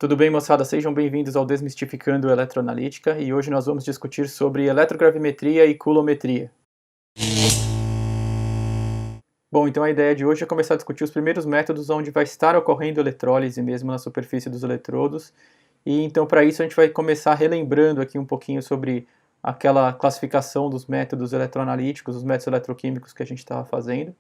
Tudo bem, moçada? Sejam bem-vindos ao Desmistificando Eletroanalítica e hoje nós vamos discutir sobre eletrogravimetria e coulometria. Bom, então a ideia de hoje é começar a discutir os primeiros métodos onde vai estar ocorrendo eletrólise mesmo na superfície dos eletrodos. E então para isso a gente vai começar relembrando aqui um pouquinho sobre aquela classificação dos métodos eletroanalíticos, os métodos eletroquímicos que a gente estava fazendo.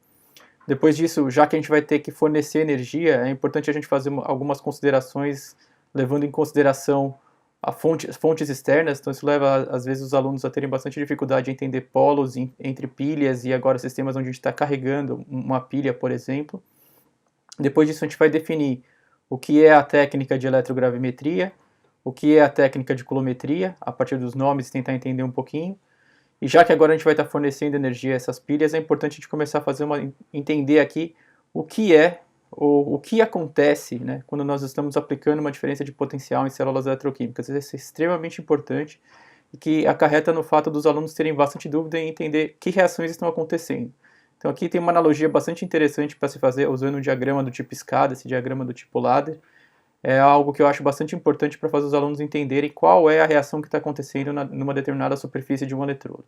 Depois disso, já que a gente vai ter que fornecer energia, é importante a gente fazer algumas considerações levando em consideração fontes externas, então isso leva às vezes os alunos a terem bastante dificuldade em entender polos entre pilhas e agora sistemas onde a gente está carregando uma pilha, por exemplo. Depois disso a gente vai definir o que é a técnica de eletrogravimetria, o que é a técnica de coulometria, a partir dos nomes tentar entender um pouquinho. E já que agora a gente vai estar fornecendo energia a essas pilhas, é importante a gente começar a entender aqui o que é ou o que acontece, né, quando nós estamos aplicando uma diferença de potencial em células eletroquímicas. Isso é extremamente importante e que acarreta no fato dos alunos terem bastante dúvida em entender que reações estão acontecendo. Então aqui tem uma analogia bastante interessante para se fazer usando um diagrama do tipo escada, esse diagrama do tipo ladder. É algo que eu acho bastante importante para fazer os alunos entenderem qual é a reação que está acontecendo numa determinada superfície de um eletrodo.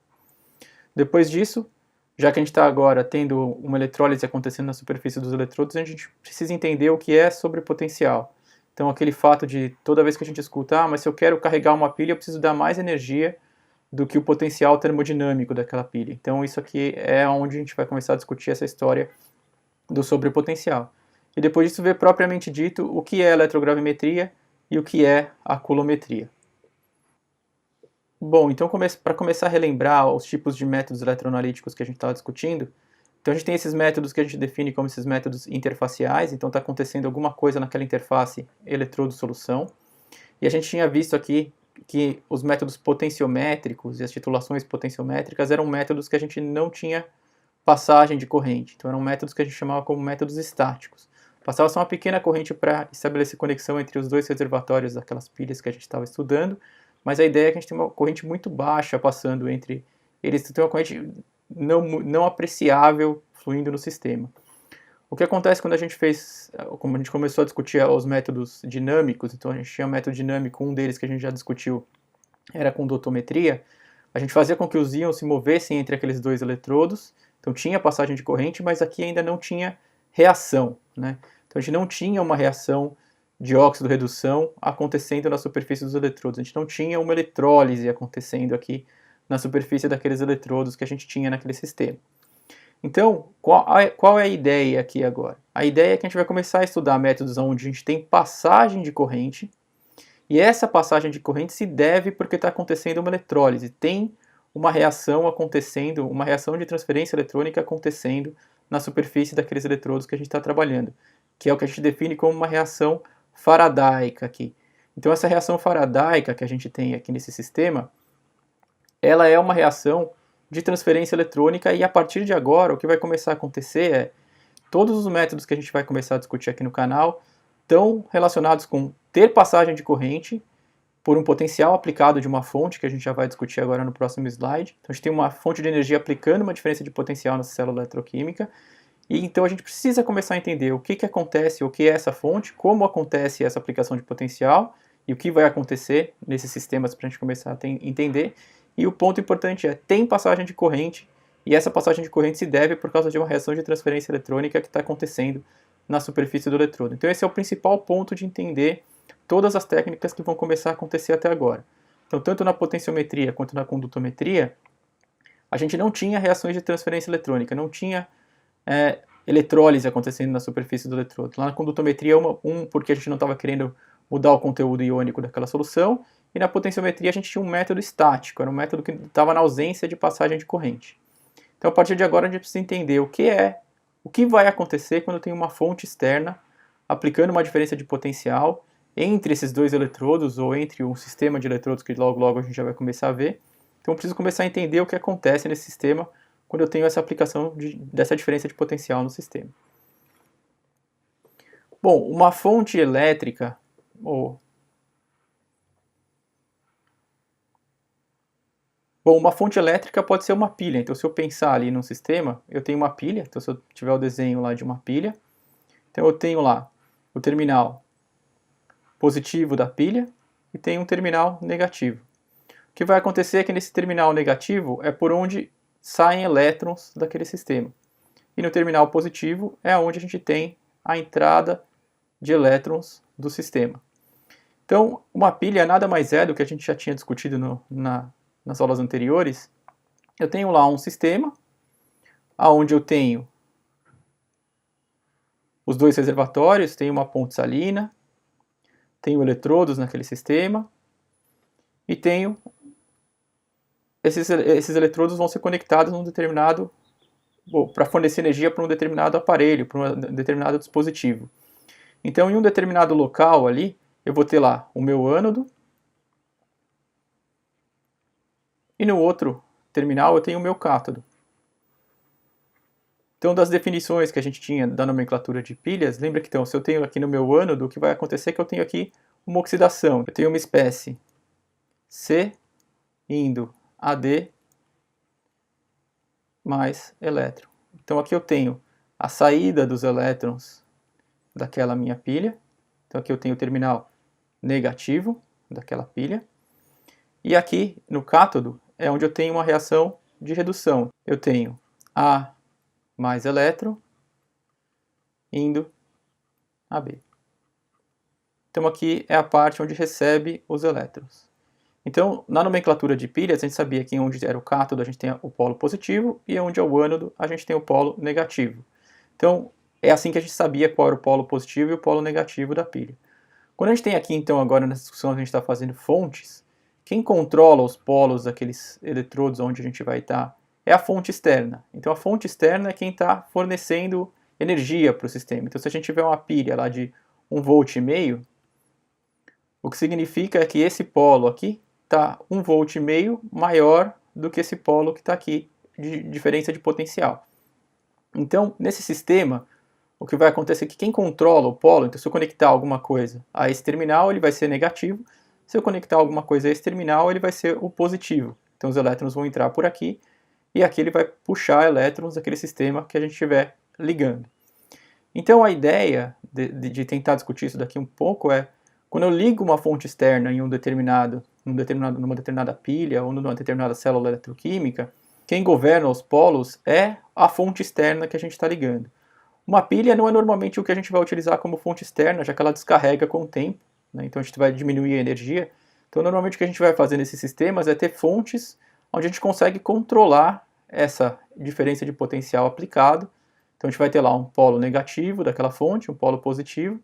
Depois disso, já que a gente está agora tendo uma eletrólise acontecendo na superfície dos eletrodos, a gente precisa entender o que é sobre potencial. Então aquele fato de toda vez que a gente escuta, mas se eu quero carregar uma pilha, eu preciso dar mais energia do que o potencial termodinâmico daquela pilha. Então isso aqui é onde a gente vai começar a discutir essa história do sobrepotencial. E depois disso ver propriamente dito o que é eletrogravimetria e o que é a coulometria. Bom, então para começar a relembrar os tipos de métodos eletroanalíticos que a gente estava discutindo, então a gente tem esses métodos que a gente define como esses métodos interfaciais, então está acontecendo alguma coisa naquela interface eletrodo-solução. E a gente tinha visto aqui que os métodos potenciométricos e as titulações potenciométricas eram métodos que a gente não tinha passagem de corrente, então eram métodos que a gente chamava como métodos estáticos. Passava só uma pequena corrente para estabelecer conexão entre os dois reservatórios daquelas pilhas que a gente estava estudando, mas a ideia é que a gente tem uma corrente muito baixa passando entre eles, tem uma corrente não apreciável fluindo no sistema. O que acontece quando a gente como a gente começou a discutir os métodos dinâmicos, então a gente tinha um método dinâmico, um deles que a gente já discutiu era com condutometria, a gente fazia com que os íons se movessem entre aqueles dois eletrodos, então tinha passagem de corrente, mas aqui ainda não tinha reação, né? Então a gente não tinha uma reação de óxido-redução acontecendo na superfície dos eletrodos. A gente não tinha uma eletrólise acontecendo aqui na superfície daqueles eletrodos que a gente tinha naquele sistema. Então, qual é a ideia aqui agora? A ideia é que a gente vai começar a estudar métodos onde a gente tem passagem de corrente, e essa passagem de corrente se deve porque está acontecendo uma eletrólise. Tem uma reação acontecendo, uma reação de transferência eletrônica acontecendo na superfície daqueles eletrodos que a gente está trabalhando, que é o que a gente define como uma reação faradaica aqui. Então essa reação faradaica que a gente tem aqui nesse sistema, ela é uma reação de transferência eletrônica e a partir de agora o que vai começar a acontecer é todos os métodos que a gente vai começar a discutir aqui no canal estão relacionados com ter passagem de corrente por um potencial aplicado de uma fonte, que a gente já vai discutir agora no próximo slide. Então a gente tem uma fonte de energia aplicando uma diferença de potencial nessa célula eletroquímica, e então a gente precisa começar a entender o que acontece, o que é essa fonte, como acontece essa aplicação de potencial, e o que vai acontecer nesses sistemas para a gente começar a entender. E o ponto importante é, tem passagem de corrente, e essa passagem de corrente se deve por causa de uma reação de transferência eletrônica que está acontecendo na superfície do eletrodo. Então esse é o principal ponto de entender todas as técnicas que vão começar a acontecer até agora. Então tanto na potenciometria quanto na condutometria, a gente não tinha reações de transferência eletrônica, não tinha eletrólise acontecendo na superfície do eletrodo. Lá na condutometria, porque a gente não estava querendo mudar o conteúdo iônico daquela solução, e na potenciometria a gente tinha um método estático, era um método que estava na ausência de passagem de corrente. Então a partir de agora a gente precisa entender o que vai acontecer quando tem uma fonte externa aplicando uma diferença de potencial entre esses dois eletrodos ou entre um sistema de eletrodos que logo a gente já vai começar a ver. Então eu preciso começar a entender o que acontece nesse sistema quando eu tenho essa aplicação dessa diferença de potencial no sistema. Bom, uma fonte elétrica, uma fonte elétrica pode ser uma pilha. Então se eu pensar ali num sistema, eu tenho uma pilha, então se eu tiver o desenho lá de uma pilha, então eu tenho lá o terminal positivo da pilha e tem um terminal negativo. O que vai acontecer é que nesse terminal negativo é por onde saem elétrons daquele sistema. E no terminal positivo é onde a gente tem a entrada de elétrons do sistema. Então, uma pilha nada mais é do que a gente já tinha discutido nas aulas anteriores. Eu tenho lá um sistema, onde eu tenho os dois reservatórios, tenho uma ponte salina, tenho eletrodos naquele sistema, e tenho esses eletrodos vão ser conectados num determinado, para fornecer energia para um determinado aparelho, para um determinado dispositivo. Então, em um determinado local ali, eu vou ter lá o meu ânodo, e no outro terminal eu tenho o meu cátodo. Então, das definições que a gente tinha da nomenclatura de pilhas, lembra que então, se eu tenho aqui no meu ânodo, o que vai acontecer é que eu tenho aqui uma oxidação. Eu tenho uma espécie C indo AD mais elétron. Então aqui eu tenho a saída dos elétrons daquela minha pilha. Então aqui eu tenho o terminal negativo daquela pilha. E aqui no cátodo é onde eu tenho uma reação de redução. Eu tenho A mais elétron indo a B. Então aqui é a parte onde recebe os elétrons. Então, na nomenclatura de pilhas, a gente sabia que onde era o cátodo a gente tem o polo positivo e onde é o ânodo a gente tem o polo negativo. Então, é assim que a gente sabia qual era o polo positivo e o polo negativo da pilha. Quando a gente tem aqui, então, agora nessa discussão que a gente está fazendo fontes, quem controla os polos daqueles eletrodos onde a gente vai estar é a fonte externa. Então, a fonte externa é quem está fornecendo energia para o sistema. Então, se a gente tiver uma pilha lá de 1,5 V, o que significa é que esse polo aqui está 1,5 V maior do que esse polo que está aqui, de diferença de potencial. Então, nesse sistema, o que vai acontecer é que quem controla o polo, então se eu conectar alguma coisa a esse terminal, ele vai ser negativo. Se eu conectar alguma coisa a esse terminal, ele vai ser o positivo. Então os elétrons vão entrar por aqui, e aqui ele vai puxar elétrons daquele sistema que a gente estiver ligando. Então a ideia de tentar discutir isso daqui um pouco é, quando eu ligo uma fonte externa em numa determinada pilha ou numa determinada célula eletroquímica, quem governa os polos é a fonte externa que a gente está ligando. Uma pilha não é normalmente o que a gente vai utilizar como fonte externa, já que ela descarrega com o tempo, né? Então a gente vai diminuir a energia. Então normalmente o que a gente vai fazer nesses sistemas é ter fontes onde a gente consegue controlar essa diferença de potencial aplicado. Então a gente vai ter lá um polo negativo daquela fonte, um polo positivo,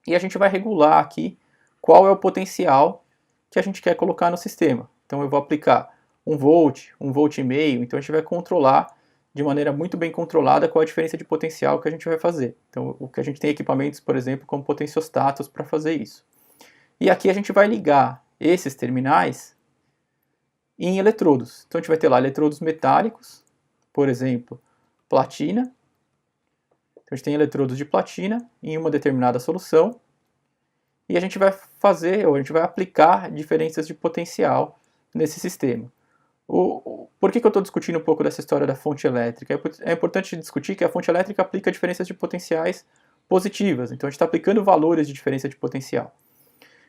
e a gente vai regular aqui qual é o potencial que a gente quer colocar no sistema. Então eu vou aplicar 1 volt, 1,5 volt, então a gente vai controlar de maneira muito bem controlada qual a diferença de potencial que a gente vai fazer. Então o que a gente tem equipamentos, por exemplo, como potenciostatos para fazer isso. E aqui a gente vai ligar esses terminais em eletrodos. Então a gente vai ter lá eletrodos metálicos, por exemplo, platina. Então a gente tem eletrodos de platina em uma determinada solução e a gente vai fazer, ou a gente vai aplicar diferenças de potencial nesse sistema. Por que eu estou discutindo um pouco dessa história da fonte elétrica? É importante discutir que a fonte elétrica aplica diferenças de potenciais positivas, então a gente está aplicando valores de diferença de potencial.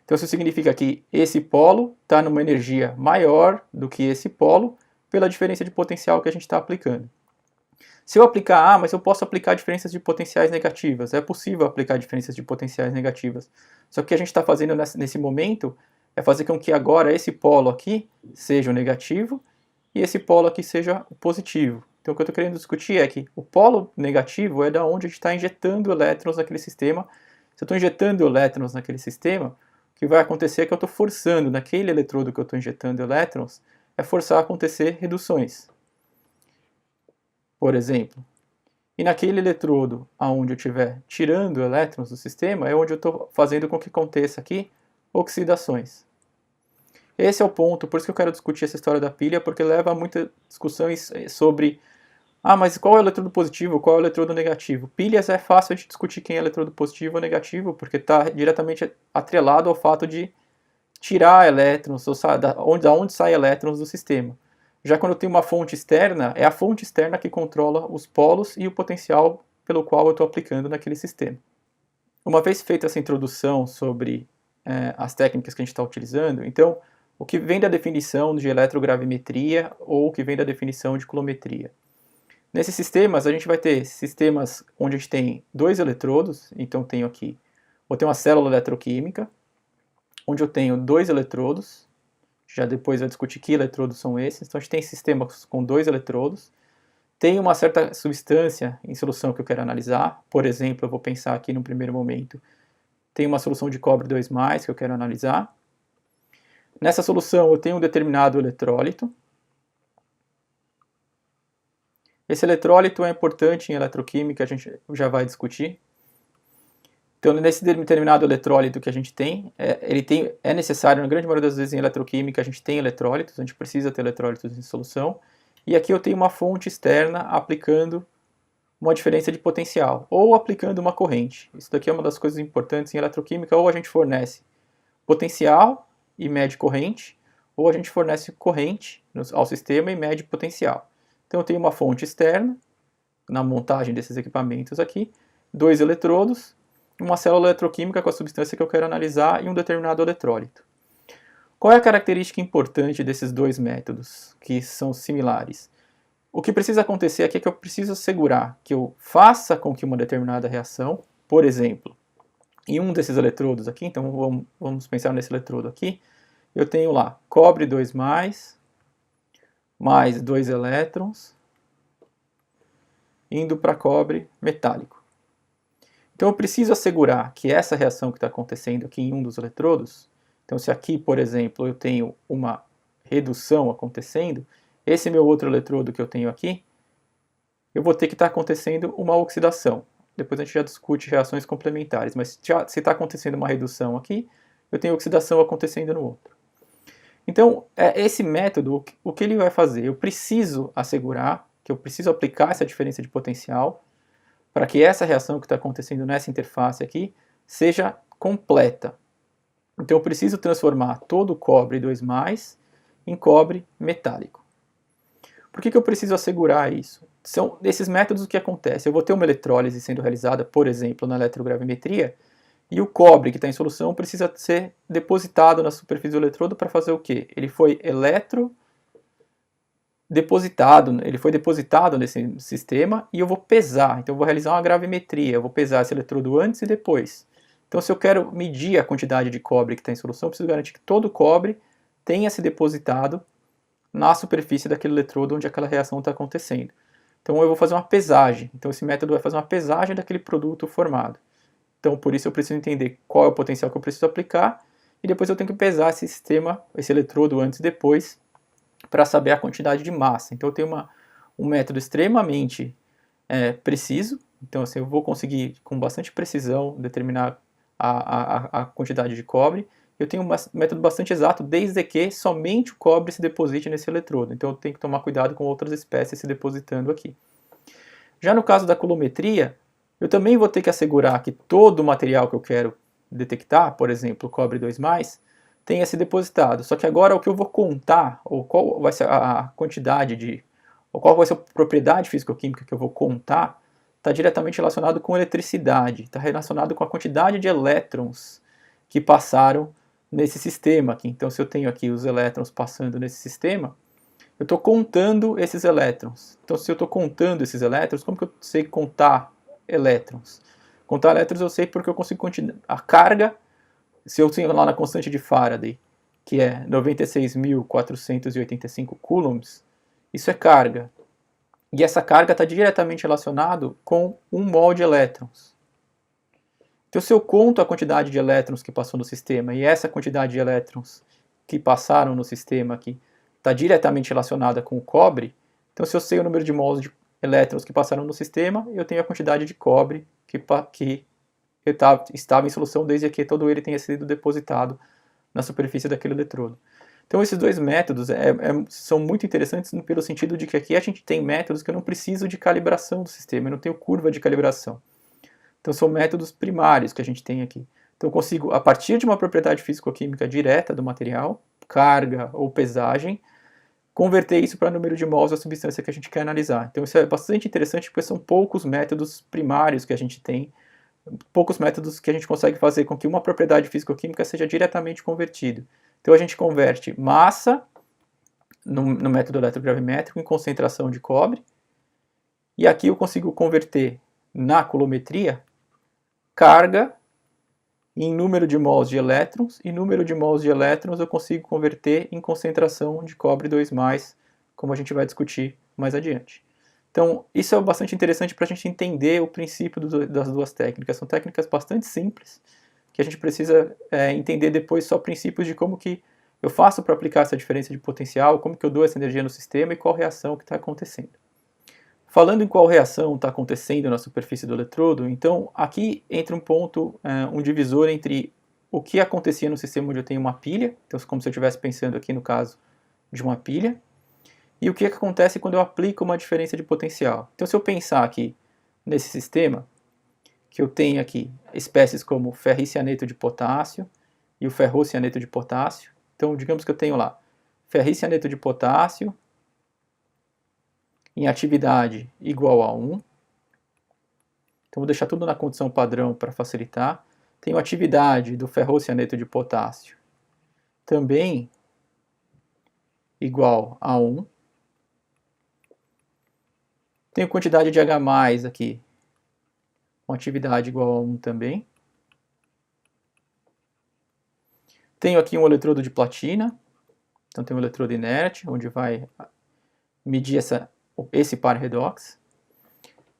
Então isso significa que esse polo está numa energia maior do que esse polo pela diferença de potencial que a gente está aplicando. Se eu aplicar, mas eu posso aplicar diferenças de potenciais negativas. É possível aplicar diferenças de potenciais negativas. Só que o que a gente está fazendo nesse momento é fazer com que agora esse polo aqui seja o negativo e esse polo aqui seja o positivo. Então o que eu estou querendo discutir é que o polo negativo é da onde a gente está injetando elétrons naquele sistema. Se eu estou injetando elétrons naquele sistema, o que vai acontecer é que eu estou forçando naquele eletrodo que eu estou injetando elétrons, é forçar a acontecer reduções, por exemplo. E naquele eletrodo onde eu estiver tirando elétrons do sistema, é onde eu estou fazendo com que aconteça aqui oxidações. Esse é o ponto, por isso que eu quero discutir essa história da pilha, porque leva a muitas discussões sobre mas qual é o eletrodo positivo, qual é o eletrodo negativo? Pilhas é fácil de discutir quem é eletrodo positivo ou negativo, porque está diretamente atrelado ao fato de tirar elétrons, da onde saem elétrons do sistema. Já quando eu tenho uma fonte externa, é a fonte externa que controla os polos e o potencial pelo qual eu estou aplicando naquele sistema. Uma vez feita essa introdução sobre as técnicas que a gente está utilizando. Então, o que vem da definição de eletrogravimetria ou o que vem da definição de coulometria. Nesses sistemas, a gente vai ter sistemas onde a gente tem dois eletrodos, então tenho aqui, vou ter uma célula eletroquímica, onde eu tenho dois eletrodos, já depois vai discutir que eletrodos são esses, então a gente tem sistemas com dois eletrodos, tem uma certa substância em solução que eu quero analisar, por exemplo, eu vou pensar aqui no primeiro momento, tem uma solução de cobre 2+, que eu quero analisar. Nessa solução eu tenho um determinado eletrólito. Esse eletrólito é importante em eletroquímica, a gente já vai discutir. Então, nesse determinado eletrólito que a gente tem, é necessário, na grande maioria das vezes em eletroquímica, a gente tem eletrólitos, a gente precisa ter eletrólitos em solução. E aqui eu tenho uma fonte externa aplicando uma diferença de potencial, ou aplicando uma corrente. Isso daqui é uma das coisas importantes em eletroquímica, ou a gente fornece potencial e mede corrente, ou a gente fornece corrente ao sistema e mede potencial. Então eu tenho uma fonte externa, na montagem desses equipamentos aqui, dois eletrodos, uma célula eletroquímica com a substância que eu quero analisar e um determinado eletrólito. Qual é a característica importante desses dois métodos, que são similares? O que precisa acontecer aqui é que eu preciso assegurar que eu faça com que uma determinada reação, por exemplo, em um desses eletrodos aqui, então vamos pensar nesse eletrodo aqui, eu tenho lá cobre 2+, mais 2 elétrons, indo para cobre metálico. Então eu preciso assegurar que essa reação que está acontecendo aqui em um dos eletrodos, então se aqui, por exemplo, eu tenho uma redução acontecendo, esse meu outro eletrodo que eu tenho aqui, eu vou ter que estar acontecendo uma oxidação. Depois a gente já discute reações complementares, mas se está acontecendo uma redução aqui, eu tenho oxidação acontecendo no outro. Então, esse método, o que ele vai fazer? Eu preciso assegurar que eu preciso aplicar essa diferença de potencial para que essa reação que está acontecendo nessa interface aqui seja completa. Então eu preciso transformar todo o cobre 2+ em cobre metálico. Por que eu preciso assegurar isso? São desses métodos o que acontece. Eu vou ter uma eletrólise sendo realizada, por exemplo, na eletrogravimetria, e o cobre que está em solução precisa ser depositado na superfície do eletrodo para fazer o quê? Ele foi depositado nesse sistema e eu vou pesar. Então eu vou realizar uma gravimetria, eu vou pesar esse eletrodo antes e depois. Então se eu quero medir a quantidade de cobre que está em solução, eu preciso garantir que todo o cobre tenha se depositado na superfície daquele eletrodo onde aquela reação está acontecendo. Então eu vou fazer uma pesagem. Então esse método vai fazer uma pesagem daquele produto formado. Então por isso eu preciso entender qual é o potencial que eu preciso aplicar e depois eu tenho que pesar esse sistema, esse eletrodo antes e depois para saber a quantidade de massa. Então eu tenho um método extremamente preciso. Então assim, eu vou conseguir com bastante precisão determinar a quantidade de cobre. Eu tenho um método bastante exato, desde que somente o cobre se deposite nesse eletrodo. Então eu tenho que tomar cuidado com outras espécies se depositando aqui. Já no caso da coulometria, eu também vou ter que assegurar que todo o material que eu quero detectar, por exemplo, cobre 2+, tenha se depositado. Só que agora o que eu vou contar, ou qual vai ser a quantidade ou qual vai ser a propriedade físico-química que eu vou contar, está diretamente relacionado com eletricidade, está relacionado com a quantidade de elétrons que passaram nesse sistema aqui. Então se eu tenho aqui os elétrons passando nesse sistema, eu estou contando esses elétrons. Então se eu estou contando esses elétrons, como que eu sei contar elétrons? Contar elétrons eu sei porque eu consigo a carga, se eu tenho lá na constante de Faraday, que é 96.485 coulombs, isso é carga. E essa carga está diretamente relacionada com 1 mol de elétrons. Então se eu conto a quantidade de elétrons que passou no sistema e essa quantidade de elétrons que passaram no sistema aqui está diretamente relacionada com o cobre, então se eu sei o número de mols de elétrons que passaram no sistema, eu tenho a quantidade de cobre que estava em solução desde que todo ele tenha sido depositado na superfície daquele eletrodo. Então esses dois métodos são muito interessantes pelo sentido de que aqui a gente tem métodos que eu não preciso de calibração do sistema, eu não tenho curva de calibração. Então são métodos primários que a gente tem aqui. Então eu consigo, a partir de uma propriedade físico-química direta do material, carga ou pesagem, converter isso para número de mols da substância que a gente quer analisar. Então isso é bastante interessante porque são poucos métodos primários que a gente tem poucos métodos que a gente consegue fazer com que uma propriedade físico-química seja diretamente convertida. Então a gente converte massa no método eletrogravimétrico em concentração de cobre, e aqui eu consigo converter na coulometria carga em número de mols de elétrons, e número de mols de elétrons eu consigo converter em concentração de cobre 2+, como a gente vai discutir mais adiante. Então, isso é bastante interessante para a gente entender o princípio das duas técnicas. São técnicas bastante simples, que a gente precisa entender depois só princípios de como que eu faço para aplicar essa diferença de potencial, como que eu dou essa energia no sistema e qual reação que está acontecendo. Falando em qual reação está acontecendo na superfície do eletrodo, então aqui entra um ponto, um divisor entre o que acontecia no sistema onde eu tenho uma pilha, então como se eu estivesse pensando aqui no caso de uma pilha, e o que acontece quando eu aplico uma diferença de potencial. Então se eu pensar aqui nesse sistema, que eu tenho aqui espécies como ferricianeto de potássio e o ferrocianeto de potássio, então digamos que eu tenho lá ferricianeto de potássio em atividade igual a 1. Então vou deixar tudo na condição padrão para facilitar. Tenho atividade do ferrocianeto de potássio também igual a 1. Tenho quantidade de H+ aqui com atividade igual a 1 também. Tenho aqui um eletrodo de platina, então tem um eletrodo inerte, onde vai medir esse par redox.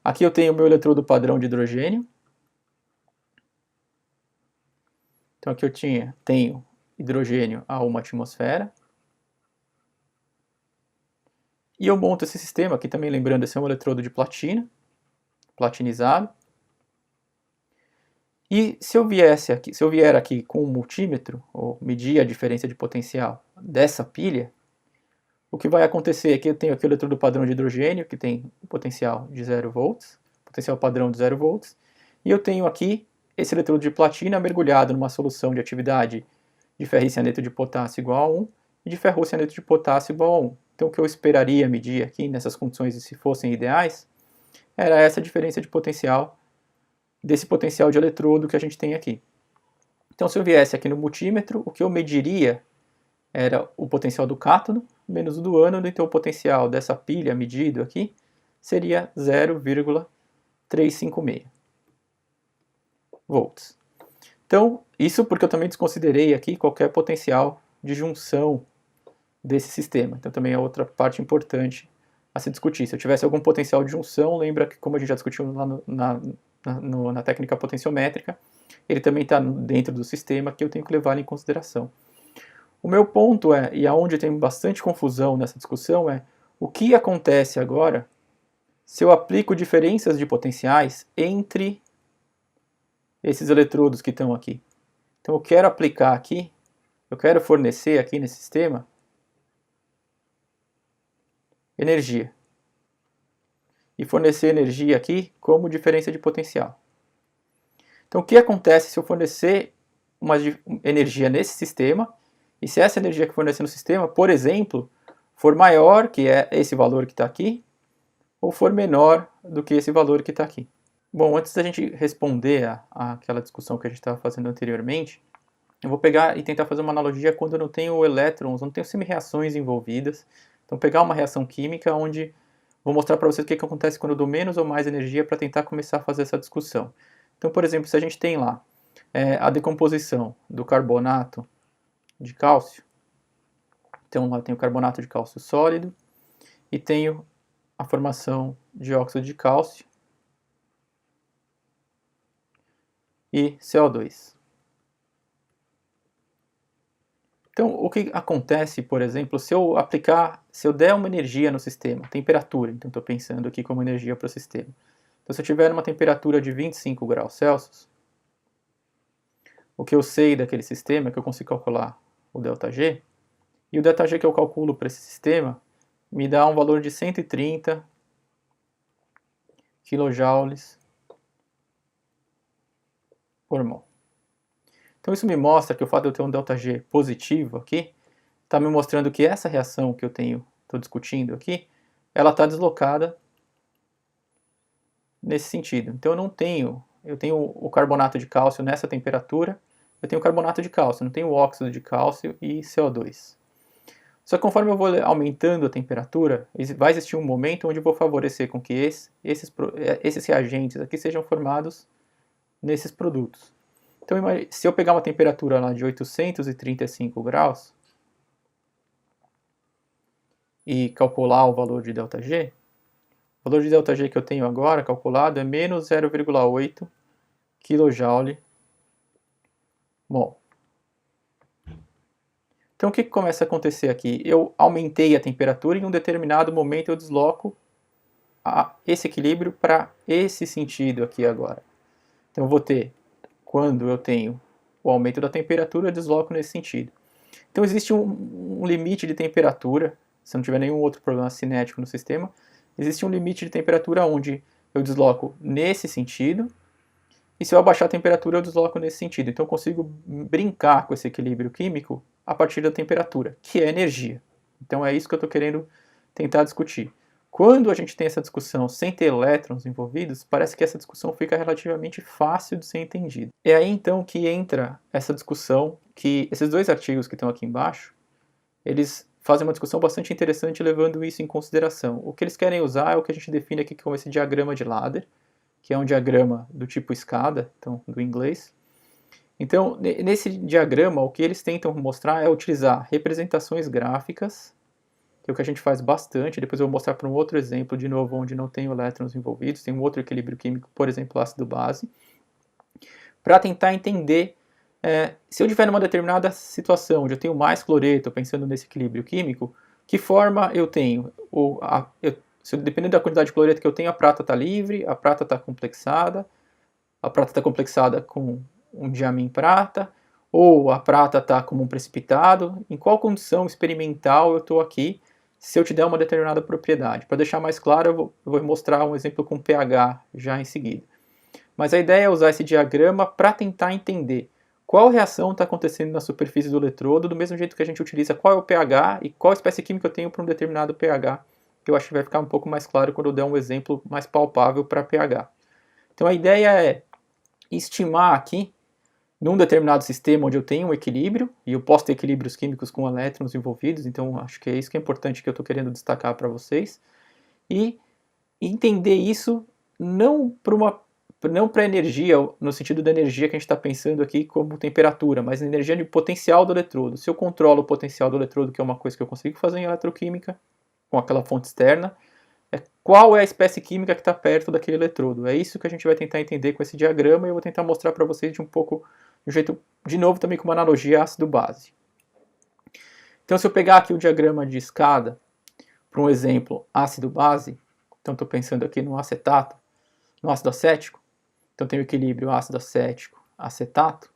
Aqui eu tenho o meu eletrodo padrão de hidrogênio. Então aqui eu tenho hidrogênio a 1 atmosfera. E eu monto esse sistema, aqui também lembrando, esse é um eletrodo de platina, platinizado. E se eu vier aqui com um multímetro, ou medir a diferença de potencial dessa pilha, o que vai acontecer é que eu tenho aqui o eletrodo padrão de hidrogênio, que tem um potencial de 0 volts, potencial padrão de 0 volts, e eu tenho aqui esse eletrodo de platina mergulhado numa solução de atividade de ferricianeto de potássio igual a 1 e de ferrocianeto de potássio igual a 1. Então o que eu esperaria medir aqui nessas condições, se fossem ideais, era essa diferença de potencial desse potencial de eletrodo que a gente tem aqui. Então se eu viesse aqui no multímetro, o que eu mediria era o potencial do cátodo menos o do ânodo, então o potencial dessa pilha medido aqui seria 0,356 volts. Então, isso porque eu também desconsiderei aqui qualquer potencial de junção desse sistema. Então também é outra parte importante a se discutir. Se eu tivesse algum potencial de junção, lembra que, como a gente já discutiu lá na técnica potenciométrica, ele também está dentro do sistema que eu tenho que levar em consideração. O meu ponto e aonde tem bastante confusão nessa discussão, é o que acontece agora se eu aplico diferenças de potenciais entre esses eletrodos que estão aqui. Então eu quero aplicar aqui, eu quero fornecer aqui nesse sistema energia. E fornecer energia aqui como diferença de potencial. Então o que acontece se eu fornecer uma energia nesse sistema, e se essa energia que fornecer no sistema, por exemplo, for maior que esse valor que está aqui, ou for menor do que esse valor que está aqui. Bom, antes da gente responder àquela discussão que a gente estava fazendo anteriormente, eu vou pegar e tentar fazer uma analogia quando eu não tenho elétrons, não tenho semi-reações envolvidas. Então pegar uma reação química onde vou mostrar para vocês o que acontece quando eu dou menos ou mais energia para tentar começar a fazer essa discussão. Então, por exemplo, se a gente tem lá a decomposição do carbonato de cálcio, então lá eu tenho o carbonato de cálcio sólido e tenho a formação de óxido de cálcio e CO2. Então, o que acontece, por exemplo, se eu der uma energia no sistema, temperatura, então estou pensando aqui como energia para o sistema. Então, se eu tiver uma temperatura de 25 graus Celsius, o que eu sei daquele sistema é que eu consigo calcular o ΔG, e o ΔG que eu calculo para esse sistema me dá um valor de 130 kJ por mol. Então isso me mostra que o fato de eu ter um ΔG positivo aqui, está me mostrando que essa reação que eu estou discutindo aqui, ela está deslocada nesse sentido. Então eu não tenho eu tenho o carbonato de cálcio nessa temperatura, eu tenho carbonato de cálcio, não tenho óxido de cálcio e CO2. Só que conforme eu vou aumentando a temperatura, vai existir um momento onde eu vou favorecer com que esses reagentes aqui sejam formados nesses produtos. Então, se eu pegar uma temperatura lá de 835 graus e calcular o valor de ΔG, o valor de ΔG que eu tenho agora calculado é menos 0,8 kJ mol. Então o que começa a acontecer aqui? Eu aumentei a temperatura e em um determinado momento eu desloco esse equilíbrio para esse sentido aqui agora. Então eu vou ter, quando eu tenho o aumento da temperatura, eu desloco nesse sentido. Então existe um limite de temperatura, se não tiver nenhum outro problema cinético no sistema, existe um limite de temperatura onde eu desloco nesse sentido, e se eu abaixar a temperatura eu desloco nesse sentido. Então eu consigo brincar com esse equilíbrio químico a partir da temperatura, que é energia. Então é isso que eu estou querendo tentar discutir. Quando a gente tem essa discussão sem ter elétrons envolvidos, parece que essa discussão fica relativamente fácil de ser entendida. É aí então que entra essa discussão, que esses dois artigos que estão aqui embaixo, eles fazem uma discussão bastante interessante levando isso em consideração. O que eles querem usar é o que a gente define aqui como esse diagrama de Ladder, que é um diagrama do tipo escada, então do inglês. Então, nesse diagrama, o que eles tentam mostrar é utilizar representações gráficas, que é o que a gente faz bastante. Depois eu vou mostrar para um outro exemplo, de novo, onde não tem elétrons envolvidos, tem um outro equilíbrio químico, por exemplo, ácido-base, para tentar entender, se eu tiver numa determinada situação, onde eu tenho mais cloreto, pensando nesse equilíbrio químico, que forma eu tenho? Dependendo da quantidade de cloreto que eu tenho, a prata está livre, a prata está complexada com um diamine prata, ou a prata está como um precipitado, em qual condição experimental eu estou aqui, se eu te der uma determinada propriedade. Para deixar mais claro, eu vou mostrar um exemplo com pH já em seguida. Mas a ideia é usar esse diagrama para tentar entender qual reação está acontecendo na superfície do eletrodo, do mesmo jeito que a gente utiliza qual é o pH e qual espécie química eu tenho para um determinado pH, que eu acho que vai ficar um pouco mais claro quando eu der um exemplo mais palpável para pH. Então a ideia é estimar aqui, num determinado sistema onde eu tenho um equilíbrio, e eu posso ter equilíbrios químicos com elétrons envolvidos, então acho que é isso que é importante que eu estou querendo destacar para vocês, e entender isso não para energia, no sentido da energia que a gente está pensando aqui como temperatura, mas energia de potencial do eletrodo. Se eu controlo o potencial do eletrodo, que é uma coisa que eu consigo fazer em eletroquímica, com aquela fonte externa, qual é a espécie química que está perto daquele eletrodo. É isso que a gente vai tentar entender com esse diagrama e eu vou tentar mostrar para vocês de um jeito, de novo, também com uma analogia ácido-base. Então, se eu pegar aqui o diagrama de escada, para um exemplo ácido-base, então estou pensando aqui no acetato, no ácido acético, então tem o equilíbrio ácido acético, acetato,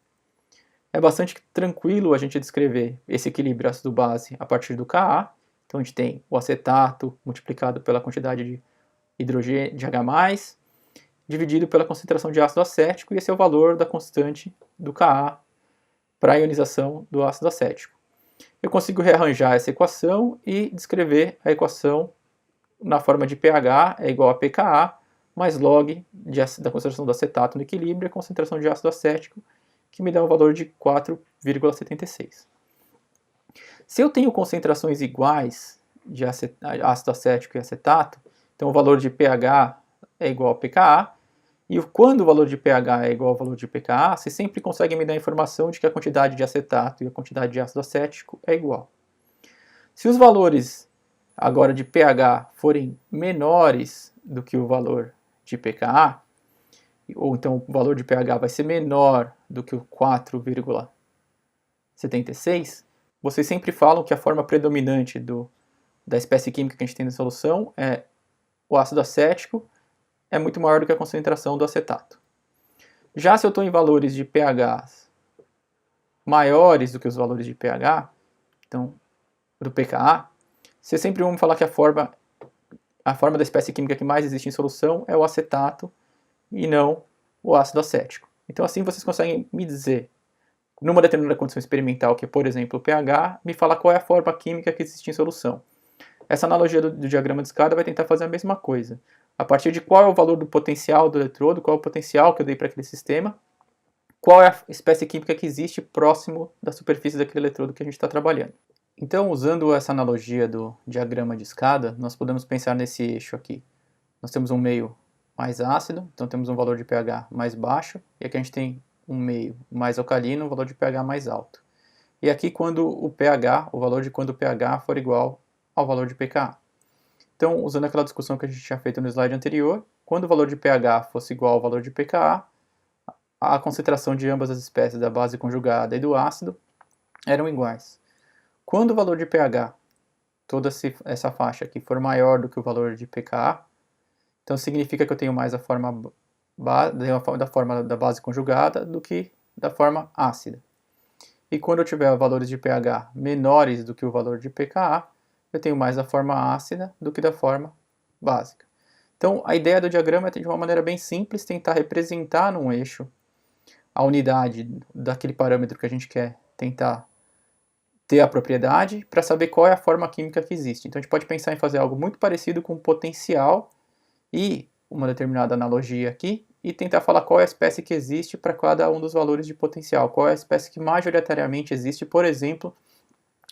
é bastante tranquilo a gente descrever esse equilíbrio ácido-base a partir do Ka. Então a gente tem o acetato multiplicado pela quantidade de hidrogênio de H+, dividido pela concentração de ácido acético, e esse é o valor da constante do Ka para a ionização do ácido acético. Eu consigo rearranjar essa equação e descrever a equação na forma de pH é igual a pKa mais log da concentração do acetato no equilíbrio e a concentração de ácido acético, que me dá um valor de 4,76. Se eu tenho concentrações iguais de ácido acético e acetato, então o valor de pH é igual a pKa, e quando o valor de pH é igual ao valor de pKa, você sempre consegue me dar a informação de que a quantidade de acetato e a quantidade de ácido acético é igual. Se os valores agora de pH forem menores do que o valor de pKa, ou então o valor de pH vai ser menor do que o 4,76, vocês sempre falam que a forma predominante da espécie química que a gente tem na solução é o ácido acético é muito maior do que a concentração do acetato. Já se eu estou em valores de pH maiores do que os valores de pH, então do pKa, vocês sempre vão falar que a forma da espécie química que mais existe em solução é o acetato e não o ácido acético. Então assim vocês conseguem me dizer, numa determinada condição experimental, que é, por exemplo, o pH, me falar qual é a forma química que existe em solução. Essa analogia do diagrama de escada vai tentar fazer a mesma coisa. a partir de qual é o valor do potencial do eletrodo, qual é o potencial que eu dei para aquele sistema, qual é a espécie química que existe próximo da superfície daquele eletrodo que a gente está trabalhando. Então, usando essa analogia do diagrama de escada, nós podemos pensar nesse eixo aqui. Nós temos um meio mais ácido, então temos um valor de pH mais baixo, e aqui a gente tem um meio mais alcalino, um valor de pH mais alto. E aqui quando o pH, o valor de quando o pH for igual ao valor de pKa. Então, usando aquela discussão que a gente tinha feito no slide anterior, quando o valor de pH fosse igual ao valor de pKa, a concentração de ambas as espécies da base conjugada e do ácido eram iguais. Quando o valor de pH, toda essa faixa aqui, for maior do que o valor de pKa, então significa que eu tenho mais a forma da forma da base conjugada do que da forma ácida. E quando eu tiver valores de pH menores do que o valor de pKa, eu tenho mais da forma ácida do que da forma básica. Então, a ideia do diagrama é, de uma maneira bem simples, tentar representar num eixo a unidade daquele parâmetro que a gente quer tentar ter a propriedade para saber qual é a forma química que existe. Então, a gente pode pensar em fazer algo muito parecido com potencial e uma determinada analogia aqui, e tentar falar qual é a espécie que existe para cada um dos valores de potencial, qual é a espécie que majoritariamente existe, por exemplo,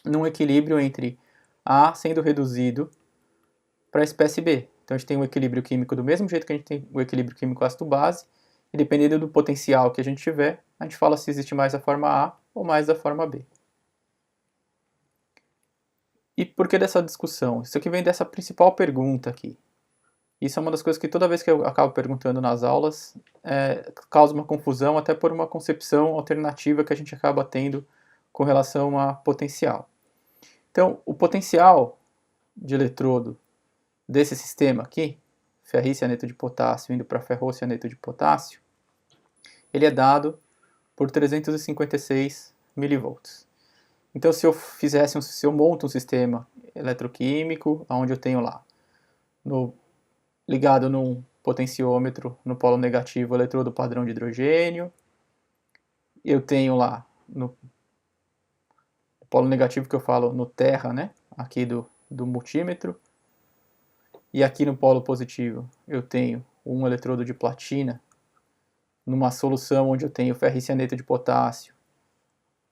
num equilíbrio entre A sendo reduzido para a espécie B. Então a gente tem um equilíbrio químico do mesmo jeito que a gente tem o equilíbrio químico ácido-base, e dependendo do potencial que a gente tiver, a gente fala se existe mais da forma A ou mais da forma B. E por que dessa discussão? Isso aqui vem dessa principal pergunta aqui. Isso é uma das coisas que toda vez que eu acabo perguntando nas aulas, causa uma confusão, até por uma concepção alternativa que a gente acaba tendo com relação a potencial. Então, o potencial de eletrodo desse sistema aqui, ferricianeto de potássio indo para ferrocianeto de potássio, ele é dado por 356 milivolts. Então, se eu monto um sistema eletroquímico, onde eu tenho lá, ligado num potenciômetro no polo negativo, eletrodo padrão de hidrogênio. Eu tenho lá no polo negativo, que eu falo no terra, né? Aqui do multímetro. E aqui no polo positivo eu tenho um eletrodo de platina numa solução onde eu tenho ferricianeto de potássio,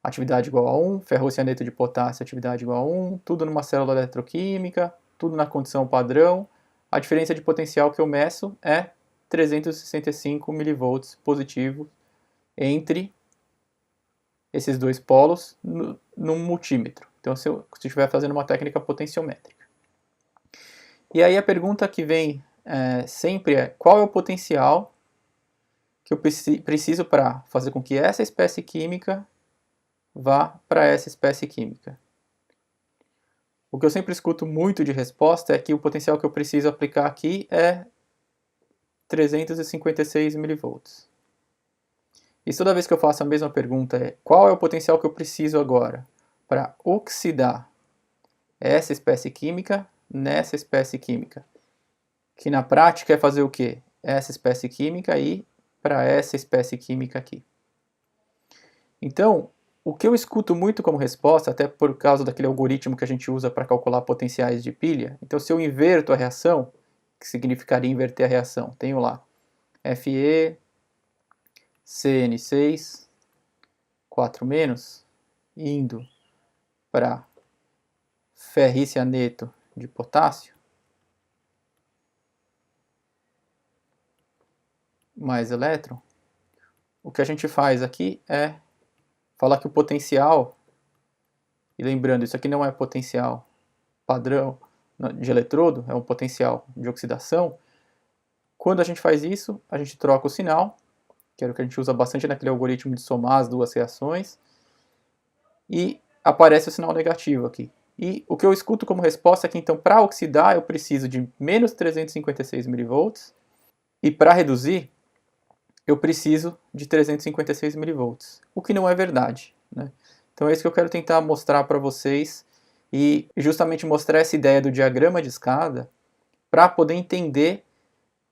atividade igual a 1, ferrocianeto de potássio, atividade igual a 1, tudo numa célula eletroquímica, tudo na condição padrão. A diferença de potencial que eu meço é 365 milivolts positivo entre esses dois polos num multímetro. Então, se eu estiver fazendo uma técnica potenciométrica. E aí a pergunta que vem sempre é: qual é o potencial que eu preciso para fazer com que essa espécie química vá para essa espécie química? O que eu sempre escuto muito de resposta é que o potencial que eu preciso aplicar aqui é 356 milivolts. E toda vez que eu faço a mesma pergunta é: qual é o potencial que eu preciso agora para oxidar essa espécie química nessa espécie química? Que na prática é fazer o quê? Essa espécie química ir para essa espécie química aqui. Então, o que eu escuto muito como resposta, até por causa daquele algoritmo que a gente usa para calcular potenciais de pilha, então se eu inverto a reação, que significaria inverter a reação, tenho lá FeCN6, 4- indo para ferricianeto de potássio, mais elétron, o que a gente faz aqui é falar que o potencial, e lembrando, isso aqui não é potencial padrão de eletrodo, é um potencial de oxidação. Quando a gente faz isso, a gente troca o sinal, que era o que a gente usa bastante naquele algoritmo de somar as duas reações, e aparece o sinal negativo aqui. E o que eu escuto como resposta é que, então, para oxidar eu preciso de menos 356 milivolts, e para reduzir eu preciso de 356 milivolts, o que não é verdade, né? Então é isso que eu quero tentar mostrar para vocês, e justamente mostrar essa ideia do diagrama de escada para poder entender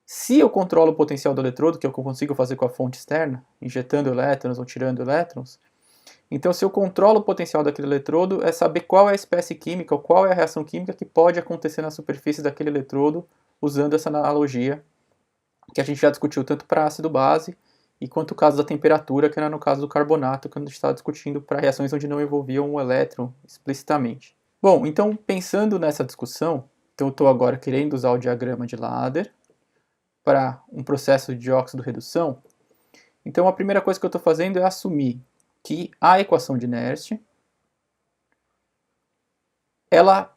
se eu controlo o potencial do eletrodo, que eu consigo fazer com a fonte externa, injetando elétrons ou tirando elétrons. Então, se eu controlo o potencial daquele eletrodo, é saber qual é a espécie química ou qual é a reação química que pode acontecer na superfície daquele eletrodo usando essa analogia que a gente já discutiu tanto para ácido-base e quanto o caso da temperatura, que era no caso do carbonato, quando a gente estava discutindo para reações onde não envolviam um elétron explicitamente. Bom, então pensando nessa discussão, então eu estou agora querendo usar o diagrama de Lahder para um processo de óxido-redução. Então a primeira coisa que eu estou fazendo é assumir que a equação de Nernst ela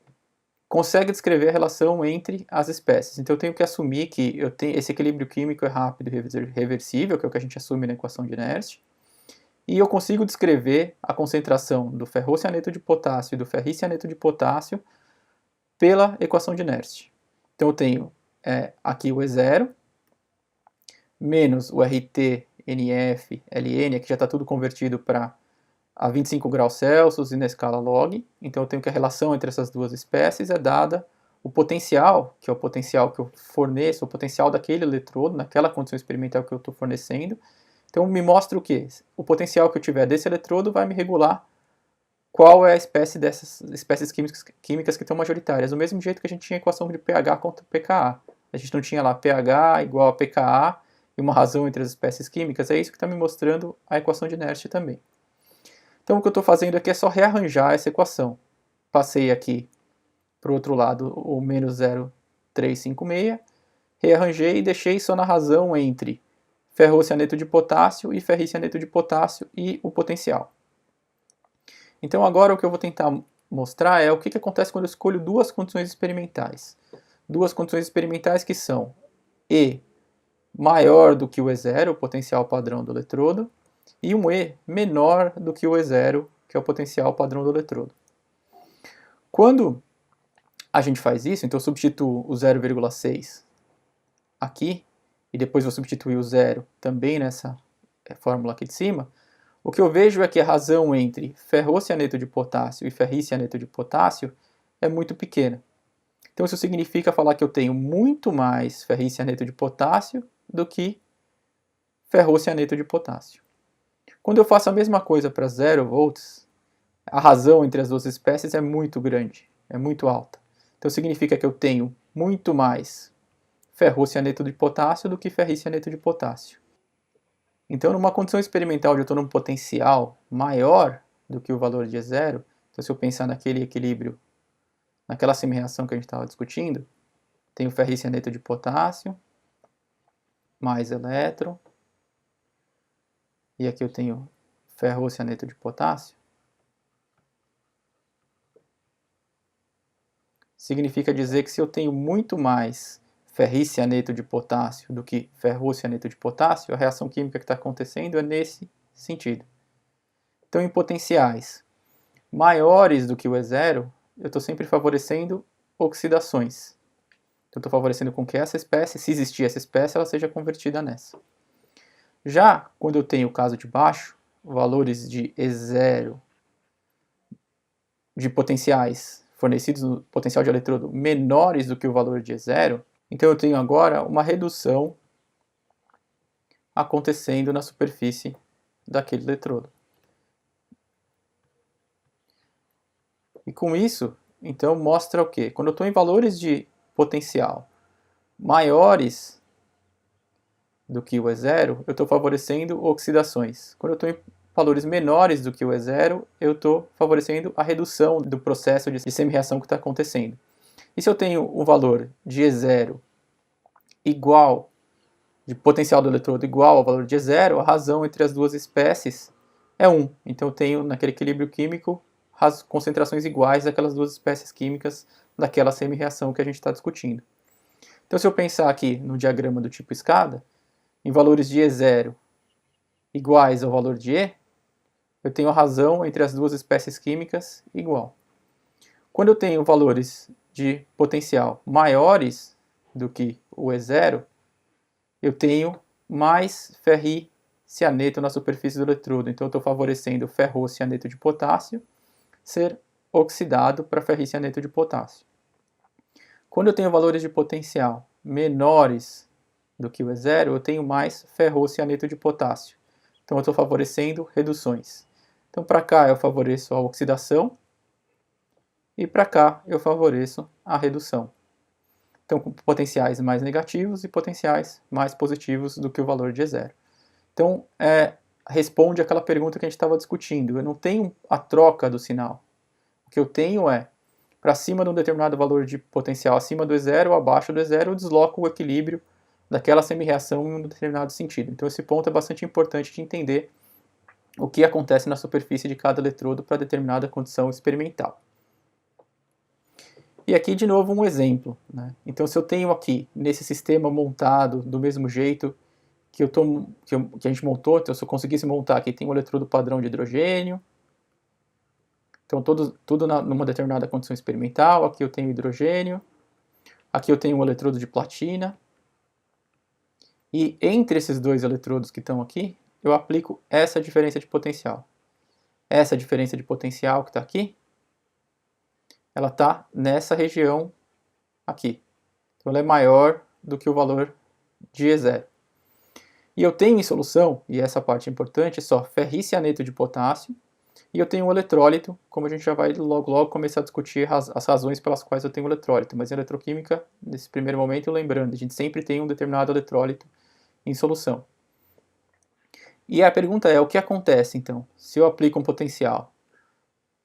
consegue descrever a relação entre as espécies. Então eu tenho que assumir que esse equilíbrio químico é rápido e reversível, que é o que a gente assume na equação de Nernst, e eu consigo descrever a concentração do ferrocianeto de potássio e do ferricianeto de potássio pela equação de Nernst. Então eu tenho aqui o E0 menos o RT, NF, LN, aqui já está tudo convertido para a 25 graus Celsius e na escala log. Então eu tenho que a relação entre essas duas espécies é dada o potencial, que é o potencial que eu forneço, o potencial daquele eletrodo, naquela condição experimental que eu estou fornecendo. Então me mostra o quê? O potencial que eu tiver desse eletrodo vai me regular qual é a espécie dessas espécies químicas que estão majoritárias. Do mesmo jeito que a gente tinha a equação de pH contra pKa. A gente não tinha lá pH igual a pKa e uma razão entre as espécies químicas. É isso que está me mostrando a equação de Nernst também. Então o que eu estou fazendo aqui é só rearranjar essa equação. Passei aqui para o outro lado o menos 0,356, rearranjei e deixei só na razão entre ferrocianeto de potássio e ferricianeto de potássio e o potencial. Então agora o que eu vou tentar mostrar é o que acontece quando eu escolho duas condições experimentais. Duas condições experimentais que são E maior do que o E0, o potencial padrão do eletrodo, e um E menor do que o E0, que é o potencial padrão do eletrodo. Quando a gente faz isso, então eu substituo o 0,6 aqui, e depois vou substituir o 0 também nessa fórmula aqui de cima, o que eu vejo é que a razão entre ferrocianeto de potássio e ferricianeto de potássio é muito pequena. Então isso significa falar que eu tenho muito mais ferricianeto de potássio do que ferrocianeto de potássio. Quando eu faço a mesma coisa para 0 volts, a razão entre as duas espécies é muito grande, é muito alta. Então significa que eu tenho muito mais ferrocianeto de potássio do que ferricianeto de potássio. Então, numa condição experimental onde eu estou num potencial maior do que o valor de E0, então se eu pensar naquele equilíbrio, naquela semi-reação que a gente estava discutindo, tenho ferricianeto de potássio mais elétron, e aqui eu tenho ferrocianeto de potássio. Significa dizer que se eu tenho muito mais ferricianeto de potássio do que ferrocianeto de potássio, a reação química que está acontecendo é nesse sentido. Então, em potenciais maiores do que o E0, eu estou sempre favorecendo oxidações. Eu estou favorecendo com que essa espécie, se existir essa espécie, ela seja convertida nessa. Já quando eu tenho o caso de baixo, valores de E0 de potenciais fornecidos no potencial de eletrodo menores do que o valor de E0, então eu tenho agora uma redução acontecendo na superfície daquele eletrodo. E com isso, então mostra o quê? Quando eu estou em valores de potencial maiores do que o E0, eu estou favorecendo oxidações. Quando eu estou em valores menores do que o E0, eu estou favorecendo a redução do processo de semi-reação que está acontecendo. E se eu tenho um valor de E0 igual, de potencial do eletrodo igual ao valor de E0, a razão entre as duas espécies é 1. Então eu tenho naquele equilíbrio químico concentrações iguais daquelas duas espécies químicas daquela semi-reação que a gente está discutindo. Então se eu pensar aqui no diagrama do tipo escada, em valores de E0 iguais ao valor de E, eu tenho a razão entre as duas espécies químicas igual. Quando eu tenho valores de potencial maiores do que o E0, eu tenho mais ferricianeto na superfície do eletrodo. Então eu estou favorecendo o ferrocianeto de potássio ser oxidado para ferricianeto de potássio. Quando eu tenho valores de potencial menores do que o E0, eu tenho mais ferrocianeto de potássio. Então eu estou favorecendo reduções. Então para cá eu favoreço a oxidação e para cá eu favoreço a redução. Então, com potenciais mais negativos e potenciais mais positivos do que o valor de E0. Então, responde aquela pergunta que a gente estava discutindo. Eu não tenho a troca do sinal. O que eu tenho é, para cima de um determinado valor de potencial acima do E0 ou abaixo do E0, eu desloco o equilíbrio daquela semi-reação em um determinado sentido. Então, esse ponto é bastante importante de entender o que acontece na superfície de cada eletrodo para determinada condição experimental. E aqui, de novo, um exemplo, né? Então, se eu tenho aqui, nesse sistema montado do mesmo jeito que a gente montou, então se eu conseguisse montar aqui, tem um eletrodo padrão de hidrogênio, então tudo numa determinada condição experimental, aqui eu tenho hidrogênio, aqui eu tenho um eletrodo de platina, e entre esses dois eletrodos que estão aqui, eu aplico essa diferença de potencial. Essa diferença de potencial que está aqui, ela está nessa região aqui. Então ela é maior do que o valor de E0. E eu tenho em solução, e essa parte é importante, só ferricianeto de potássio, e eu tenho um eletrólito, como a gente já vai logo começar a discutir as razões pelas quais eu tenho um eletrólito. Mas em eletroquímica, nesse primeiro momento, lembrando, a gente sempre tem um determinado eletrólito em solução. E a pergunta é, o que acontece então, se eu aplico um potencial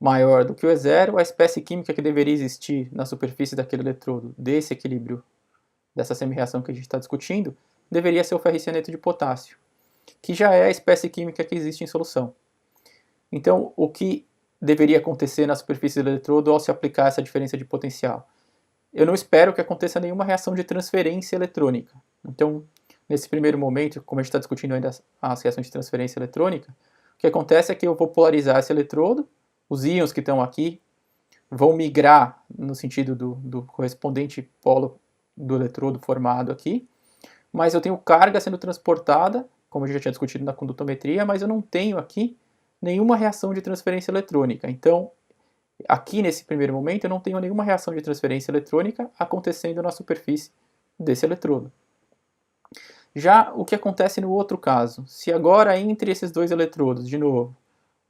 maior do que o E0, a espécie química que deveria existir na superfície daquele eletrodo, desse equilíbrio, dessa semi-reação que a gente está discutindo, deveria ser o ferricianeto de potássio, que já é a espécie química que existe em solução. Então, o que deveria acontecer na superfície do eletrodo ao se aplicar essa diferença de potencial? Eu não espero que aconteça nenhuma reação de transferência eletrônica. Então, nesse primeiro momento, como a gente está discutindo ainda as reações de transferência eletrônica, o que acontece é que eu vou polarizar esse eletrodo, os íons que estão aqui vão migrar no sentido do correspondente polo do eletrodo formado aqui, mas eu tenho carga sendo transportada, como a gente já tinha discutido na condutometria, mas eu não tenho aqui nenhuma reação de transferência eletrônica. Então, aqui nesse primeiro momento, eu não tenho nenhuma reação de transferência eletrônica acontecendo na superfície desse eletrodo. Já o que acontece no outro caso, se agora entre esses dois eletrodos, de novo,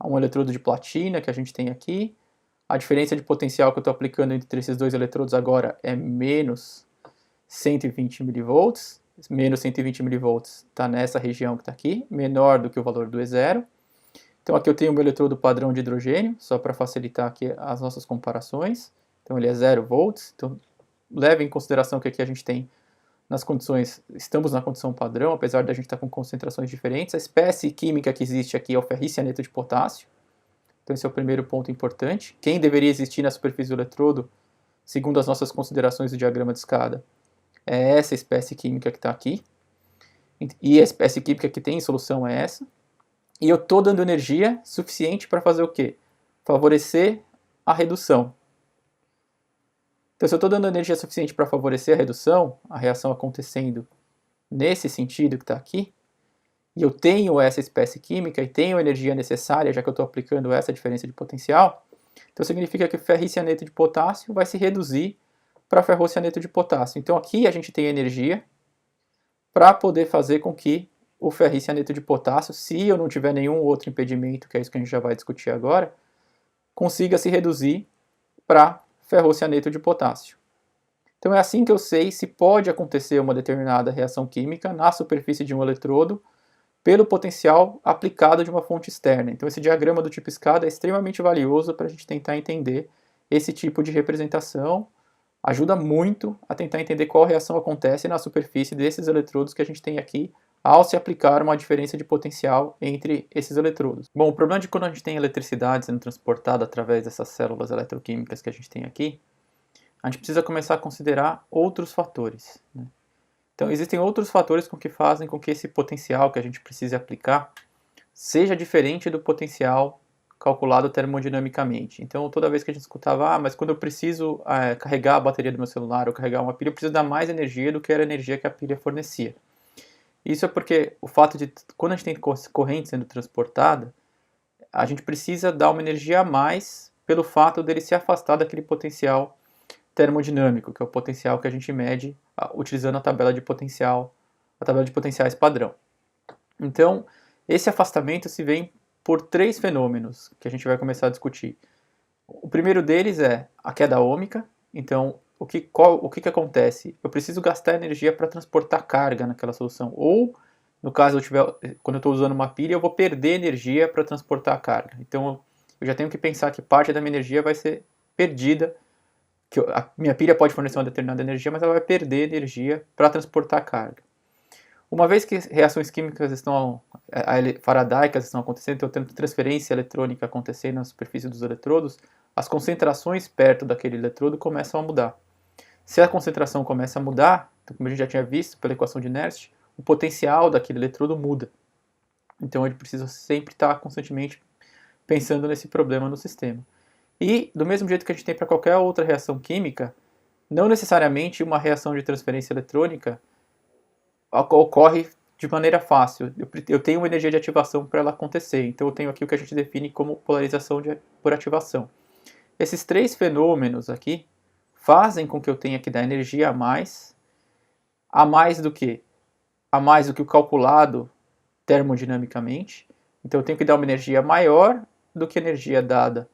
há um eletrodo de platina que a gente tem aqui, a diferença de potencial que eu estou aplicando entre esses dois eletrodos agora é menos 120 mV, menos 120 mV está nessa região que está aqui, menor do que o valor do E0. Então aqui eu tenho o meu eletrodo padrão de hidrogênio, só para facilitar aqui as nossas comparações. Então ele é 0 volts, então leve em consideração que aqui a gente tem nas condições, estamos na condição padrão, apesar de a gente estar com concentrações diferentes. A espécie química que existe aqui é o ferricianeto de potássio. Então esse é o primeiro ponto importante. Quem deveria existir na superfície do eletrodo, segundo as nossas considerações do diagrama de escada, é essa espécie química que está aqui. E a espécie química que tem em solução é essa. E eu estou dando energia suficiente para fazer o quê? Favorecer a redução. Então, se eu estou dando energia suficiente para favorecer a redução, a reação acontecendo nesse sentido que está aqui, e eu tenho essa espécie química e tenho a energia necessária, já que eu estou aplicando essa diferença de potencial, então significa que o ferricianeto de potássio vai se reduzir para ferrocianeto de potássio. Então aqui a gente tem energia para poder fazer com que o ferricianeto de potássio, se eu não tiver nenhum outro impedimento, que é isso que a gente já vai discutir agora, consiga se reduzir para ferrocianeto de potássio. Então é assim que eu sei se pode acontecer uma determinada reação química na superfície de um eletrodo pelo potencial aplicado de uma fonte externa. Então esse diagrama do tipo escada é extremamente valioso para a gente tentar entender esse tipo de representação. Ajuda muito a tentar entender qual reação acontece na superfície desses eletrodos que a gente tem aqui ao se aplicar uma diferença de potencial entre esses eletrodos. Bom, o problema de quando a gente tem eletricidade sendo transportada através dessas células eletroquímicas que a gente tem aqui, a gente precisa começar a considerar outros fatores, né? Então, existem outros fatores que fazem com que esse potencial que a gente precise aplicar seja diferente do potencial calculado termodinamicamente. Então, toda vez que a gente escutava, mas quando eu preciso carregar a bateria do meu celular ou carregar uma pilha, eu preciso dar mais energia do que era a energia que a pilha fornecia. Isso é porque o fato de, quando a gente tem corrente sendo transportada, a gente precisa dar uma energia a mais pelo fato dele se afastar daquele potencial termodinâmico, que é o potencial que a gente mede utilizando a tabela de potenciais padrão. Então, esse afastamento se vê por três fenômenos que a gente vai começar a discutir. O primeiro deles é a queda ômica. Então, o que acontece? Eu preciso gastar energia para transportar carga naquela solução. Ou, no caso, quando eu estou usando uma pilha, eu vou perder energia para transportar a carga. Então, eu já tenho que pensar que parte da minha energia vai ser perdida, a minha pilha pode fornecer uma determinada energia, mas ela vai perder energia para transportar a carga. Uma vez que reações químicas faradaicas estão acontecendo, então tendo transferência eletrônica acontecendo na superfície dos eletrodos, as concentrações perto daquele eletrodo começam a mudar. Se a concentração começa a mudar, então, como a gente já tinha visto pela equação de Nernst, o potencial daquele eletrodo muda. Então ele precisa sempre estar constantemente pensando nesse problema no sistema. E, do mesmo jeito que a gente tem para qualquer outra reação química, não necessariamente uma reação de transferência eletrônica ocorre de maneira fácil. Eu tenho uma energia de ativação para ela acontecer, então eu tenho aqui o que a gente define como polarização por ativação. Esses três fenômenos aqui fazem com que eu tenha que dar energia a mais do que? A mais do que o calculado termodinamicamente. Então eu tenho que dar uma energia maior do que a energia dada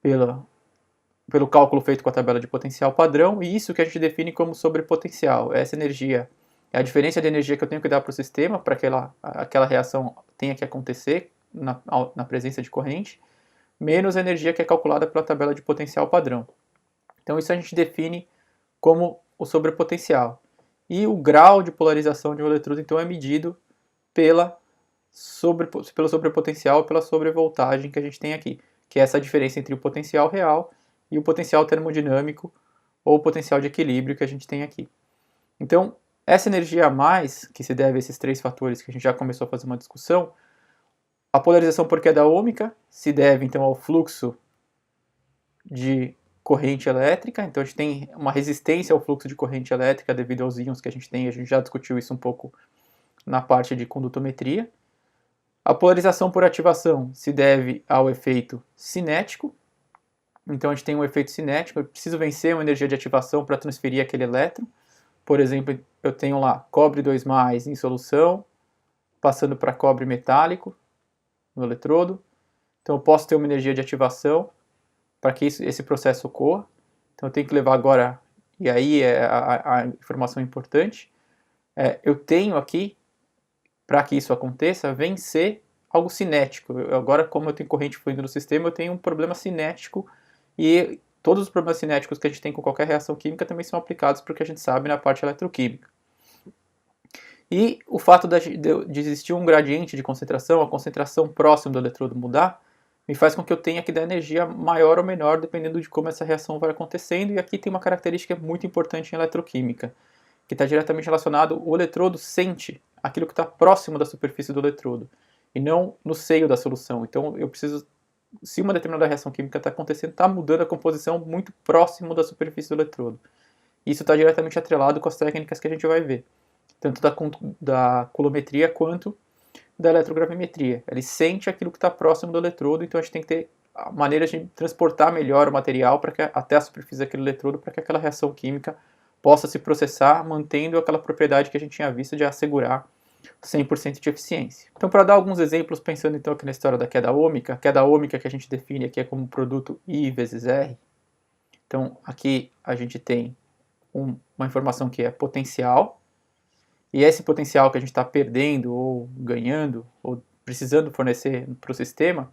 pelo cálculo feito com a tabela de potencial padrão, e isso que a gente define como sobrepotencial. Essa energia é a diferença de energia que eu tenho que dar para o sistema para que aquela reação tenha que acontecer na presença de corrente, menos a energia que é calculada pela tabela de potencial padrão. Então isso a gente define como o sobrepotencial. E o grau de polarização de um eletrodo então é medido pelo sobrepotencial, pela sobrevoltagem que a gente tem aqui, que é essa diferença entre o potencial real e o potencial termodinâmico ou o potencial de equilíbrio que a gente tem aqui. Então, essa energia a mais, que se deve a esses três fatores que a gente já começou a fazer uma discussão, a polarização por queda ohmica se deve então ao fluxo de corrente elétrica, então a gente tem uma resistência ao fluxo de corrente elétrica devido aos íons que a gente já discutiu isso um pouco na parte de condutometria. A polarização por ativação se deve ao efeito cinético, então a gente tem um efeito cinético, eu preciso vencer uma energia de ativação para transferir aquele elétron. Por exemplo, eu tenho lá cobre 2+, em solução, passando para cobre metálico no eletrodo. Então eu posso ter uma energia de ativação para que esse processo ocorra. Então eu tenho que levar agora, e aí é a informação importante, eu tenho aqui, para que isso aconteça, vencer algo cinético. Agora, como eu tenho corrente fluindo no sistema, eu tenho um problema cinético, e todos os problemas cinéticos que a gente tem com qualquer reação química também são aplicados para o que a gente sabe na parte eletroquímica. E o fato de existir um gradiente de concentração, a concentração próxima do eletrodo mudar, me faz com que eu tenha que dar energia maior ou menor, dependendo de como essa reação vai acontecendo. E aqui tem uma característica muito importante em eletroquímica, que está diretamente relacionado, o eletrodo sente aquilo que está próximo da superfície do eletrodo, e não no seio da solução. Então eu preciso, se uma determinada reação química está acontecendo, está mudando a composição muito próximo da superfície do eletrodo. Isso está diretamente atrelado com as técnicas que a gente vai ver, tanto da coulometria quanto da eletrogravimetria. Ele sente aquilo que está próximo do eletrodo, então a gente tem que ter maneiras de transportar melhor o material até a superfície daquele eletrodo para que aquela reação química possa se processar, mantendo aquela propriedade que a gente tinha visto de assegurar 100% de eficiência. Então, para dar alguns exemplos, pensando então aqui na história da queda ohmica, a queda ohmica que a gente define aqui é como produto I vezes R. Então, aqui a gente tem uma informação que é potencial, e esse potencial que a gente está perdendo ou ganhando, ou precisando fornecer para o sistema,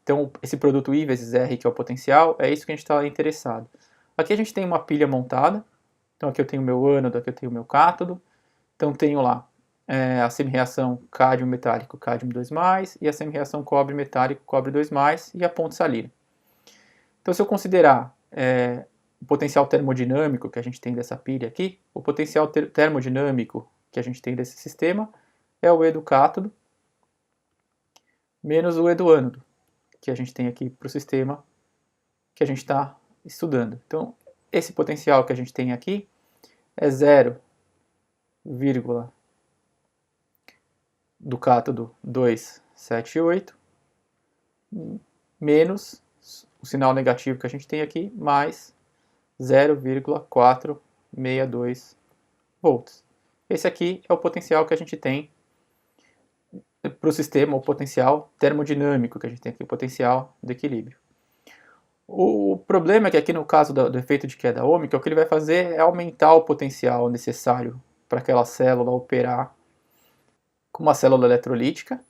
então esse produto I vezes R, que é o potencial, é isso que a gente está interessado. Aqui a gente tem uma pilha montada, então aqui eu tenho o meu ânodo, aqui eu tenho o meu cátodo, então tenho lá a semi-reação cádmio metálico, cádmio 2+, e a semi-reação cobre metálico, cobre 2+, e a ponte salina. Então se eu considerar o potencial termodinâmico que a gente tem dessa pilha aqui, o potencial termodinâmico que a gente tem desse sistema é o E do cátodo menos o E do ânodo, que a gente tem aqui para o sistema que a gente está estudando. Então, esse potencial que a gente tem aqui é 0, do cátodo 278 menos o sinal negativo que a gente tem aqui, mais 0,462 volts. Esse aqui é o potencial que a gente tem para o sistema, o potencial termodinâmico que a gente tem aqui, o potencial de equilíbrio. O problema é que aqui no caso do efeito de queda ômica, o que ele vai fazer é aumentar o potencial necessário para aquela célula operar com uma célula eletrolítica.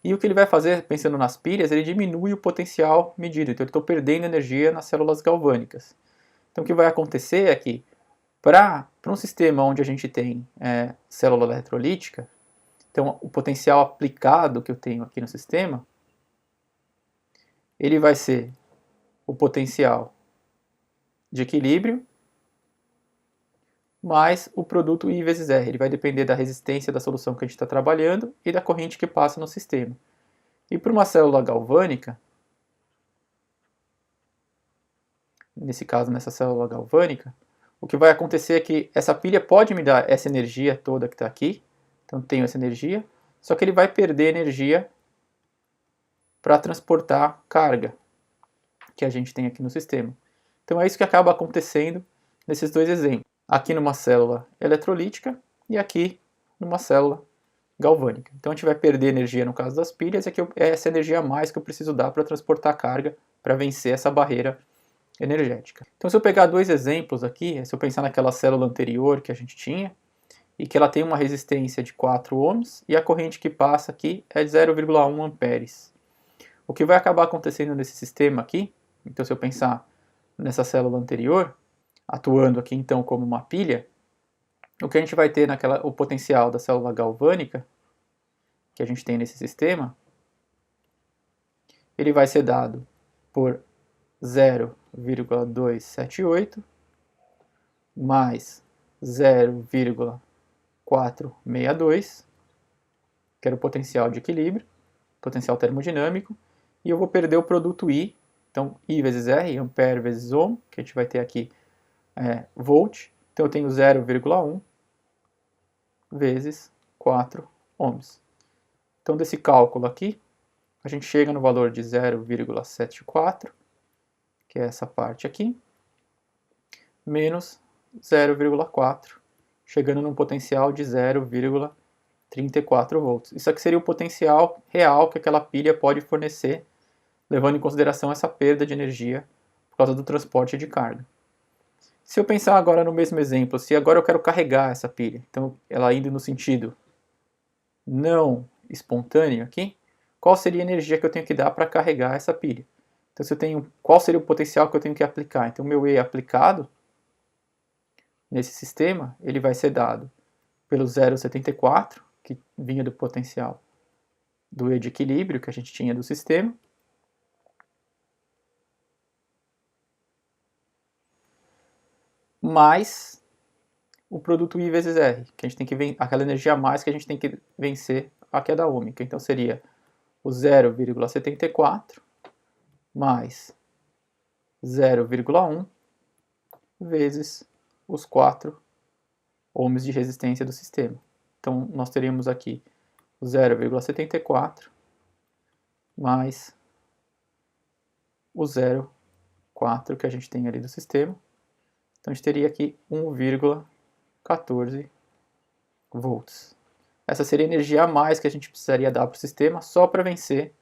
E o que ele vai fazer, pensando nas pilhas, ele diminui o potencial medido. Então eu estou perdendo energia nas células galvânicas. Então o que vai acontecer é que para um sistema onde a gente tem célula eletrolítica, então o potencial aplicado que eu tenho aqui no sistema, ele vai ser o potencial de equilíbrio mais o produto I vezes R. Ele vai depender da resistência da solução que a gente está trabalhando e da corrente que passa no sistema. E para uma célula galvânica, nesse caso, nessa célula galvânica, o que vai acontecer é que essa pilha pode me dar essa energia toda que está aqui, então tenho essa energia, só que ele vai perder energia para transportar carga que a gente tem aqui no sistema. Então é isso que acaba acontecendo nesses dois exemplos. Aqui numa célula eletrolítica e aqui numa célula galvânica. Então a gente vai perder energia no caso das pilhas, é essa energia a mais que eu preciso dar para transportar carga para vencer essa barreira energética. Então se eu pegar dois exemplos aqui, se eu pensar naquela célula anterior que a gente tinha, e que ela tem uma resistência de 4 ohms, e a corrente que passa aqui é de 0,1 amperes. O que vai acabar acontecendo nesse sistema aqui, então se eu pensar nessa célula anterior, atuando aqui então como uma pilha, o que a gente vai ter o potencial da célula galvânica, que a gente tem nesse sistema, ele vai ser dado por 0,278 mais 0,462, que era o potencial de equilíbrio, potencial termodinâmico, e eu vou perder o produto I, então I vezes R, ampere vezes ohm, que a gente vai ter aqui volt, então eu tenho 0,1 vezes 4 ohms. Então desse cálculo aqui, a gente chega no valor de 0,74, que é essa parte aqui, menos 0,4, chegando num potencial de 0,34 volts. Isso aqui seria o potencial real que aquela pilha pode fornecer, levando em consideração essa perda de energia por causa do transporte de carga. Se eu pensar agora no mesmo exemplo, se agora eu quero carregar essa pilha, então ela indo no sentido não espontâneo aqui, qual seria a energia que eu tenho que dar para carregar essa pilha? Então se eu tenho, qual seria o potencial que eu tenho que aplicar? Então o meu E aplicado nesse sistema, ele vai ser dado pelo 0,74, que vinha do potencial do E de equilíbrio que a gente tinha do sistema, mais o produto I vezes R, que a gente tem que aquela energia a mais que a gente tem que vencer a queda ômica. Então seria o 0,74 mais 0,1 vezes os 4 ohms de resistência do sistema. Então nós teríamos aqui o 0,74 mais o 0,4 que a gente tem ali do sistema. Então a gente teria aqui 1,14 volts. Essa seria a energia a mais que a gente precisaria dar para o sistema só para vencer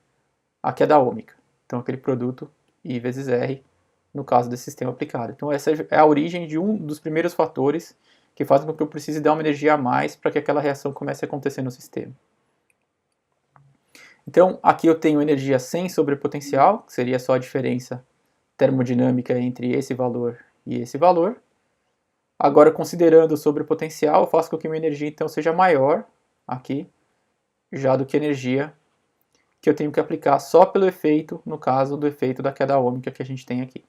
a queda ômica. Então aquele produto I vezes R no caso desse sistema aplicado. Então essa é a origem de um dos primeiros fatores que fazem com que eu precise dar uma energia a mais para que aquela reação comece a acontecer no sistema. Então aqui eu tenho energia sem sobrepotencial, que seria só a diferença termodinâmica entre esse valor e esse valor. Agora, considerando o sobrepotencial, eu faço com que minha energia então seja maior aqui, já do que a energia que eu tenho que aplicar só pelo efeito, no caso do efeito da queda ômica que a gente tem aqui.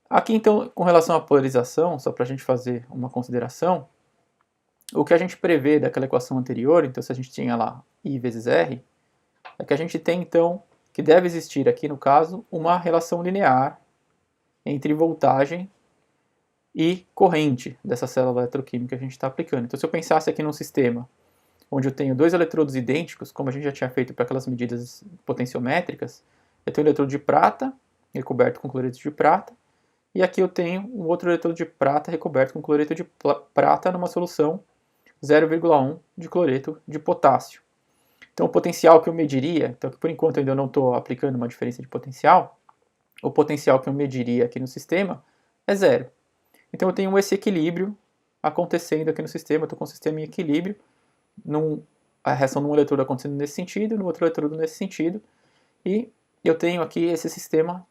Aqui então, com relação à polarização, só para a gente fazer uma consideração, o que a gente prevê daquela equação anterior, então se a gente tinha lá I vezes R, é que a gente tem então, que deve existir aqui no caso, uma relação linear entre voltagem e corrente dessa célula eletroquímica que a gente está aplicando. Então se eu pensasse aqui num sistema onde eu tenho dois eletrodos idênticos, como a gente já tinha feito para aquelas medidas potenciométricas, eu tenho um eletrodo de prata recoberto com cloreto de prata, e aqui eu tenho um outro eletrodo de prata recoberto com cloreto de prata numa solução 0,1 de cloreto de potássio. Então o potencial que eu mediria, então por enquanto ainda não estou aplicando uma diferença de potencial, o potencial que eu mediria aqui no sistema é zero. Então eu tenho esse equilíbrio acontecendo aqui no sistema, eu estou com o sistema em equilíbrio, a reação num eletrodo acontecendo nesse sentido, no outro eletrodo nesse sentido, e eu tenho aqui esse sistema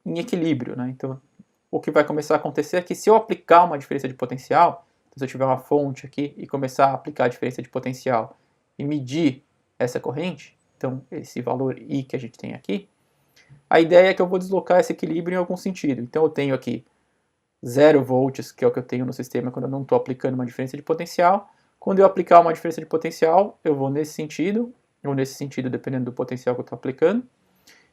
em equilíbrio, né? Então o que vai começar a acontecer é que se eu aplicar uma diferença de potencial, então, se eu tiver uma fonte aqui e começar a aplicar a diferença de potencial e medir essa corrente, então esse valor I que a gente tem aqui, a ideia é que eu vou deslocar esse equilíbrio em algum sentido. Então eu tenho aqui 0 volts, que é o que eu tenho no sistema quando eu não estou aplicando uma diferença de potencial. Quando eu aplicar uma diferença de potencial, eu vou nesse sentido, ou nesse sentido, dependendo do potencial que eu estou aplicando.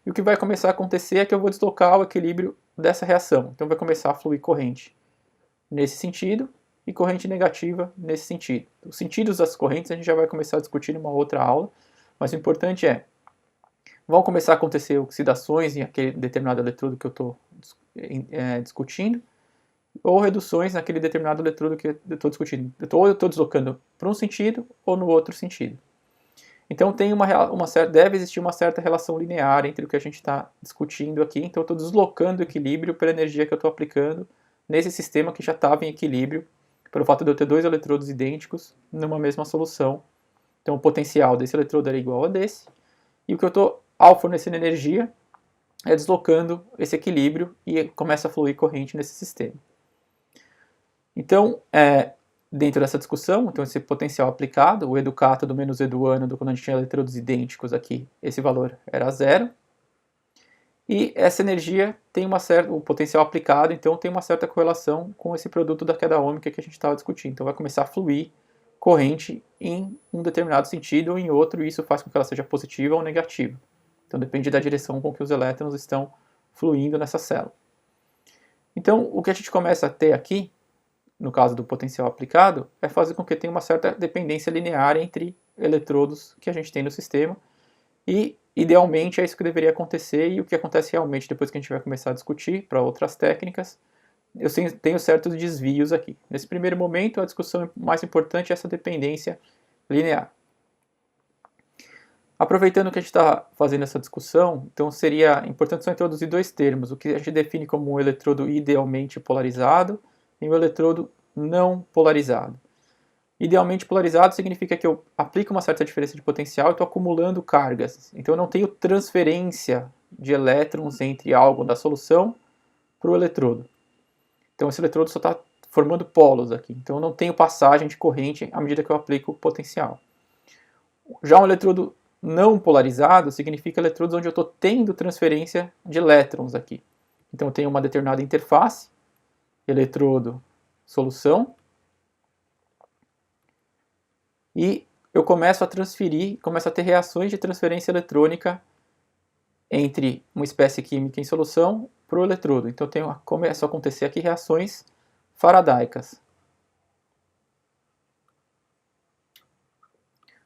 E o que vai começar a acontecer é que eu vou deslocar o equilíbrio dessa reação. Então vai começar a fluir corrente nesse sentido e corrente negativa nesse sentido. Os sentidos das correntes a gente já vai começar a discutir numa outra aula, mas o importante é, vão começar a acontecer oxidações em aquele determinado eletrodo que eu estou discutindo, ou reduções naquele determinado eletrodo que eu estou discutindo. Ou eu estou deslocando para um sentido ou no outro sentido. Então tem deve existir uma certa relação linear entre o que a gente está discutindo aqui. Então eu estou deslocando o equilíbrio pela energia que eu estou aplicando nesse sistema que já estava em equilíbrio, pelo fato de eu ter dois eletrodos idênticos numa mesma solução. Então o potencial desse eletrodo era igual a desse. E o que eu estou, ao fornecendo energia, é deslocando esse equilíbrio e começa a fluir corrente nesse sistema. Então, dentro dessa discussão, então esse potencial aplicado, o E do cátodo menos E do ânodo, quando a gente tinha eletrodos idênticos aqui, esse valor era zero. E essa energia tem o potencial aplicado, então tem uma certa correlação com esse produto da queda ômica que a gente estava discutindo. Então vai começar a fluir corrente em um determinado sentido ou em outro, e isso faz com que ela seja positiva ou negativa. Então depende da direção com que os elétrons estão fluindo nessa célula. Então o que a gente começa a ter aqui, no caso do potencial aplicado, é fazer com que tenha uma certa dependência linear entre eletrodos que a gente tem no sistema, e idealmente é isso que deveria acontecer, e o que acontece realmente depois que a gente vai começar a discutir para outras técnicas, eu tenho certos desvios aqui. Nesse primeiro momento, a discussão mais importante é essa dependência linear. Aproveitando que a gente está fazendo essa discussão, então seria importante só introduzir dois termos, o que a gente define como um eletrodo idealmente polarizado e um eletrodo não polarizado. Idealmente polarizado significa que eu aplico uma certa diferença de potencial e estou acumulando cargas. Então eu não tenho transferência de elétrons entre algo da solução para o eletrodo. Então esse eletrodo só está formando polos aqui. Então eu não tenho passagem de corrente à medida que eu aplico o potencial. Já um eletrodo não polarizado significa eletrodos onde eu estou tendo transferência de elétrons aqui. Então eu tenho uma determinada interface, eletrodo, solução, e eu começo a transferir, começo a ter reações de transferência eletrônica entre uma espécie química em solução para o eletrodo. Então começam a acontecer aqui reações faradaicas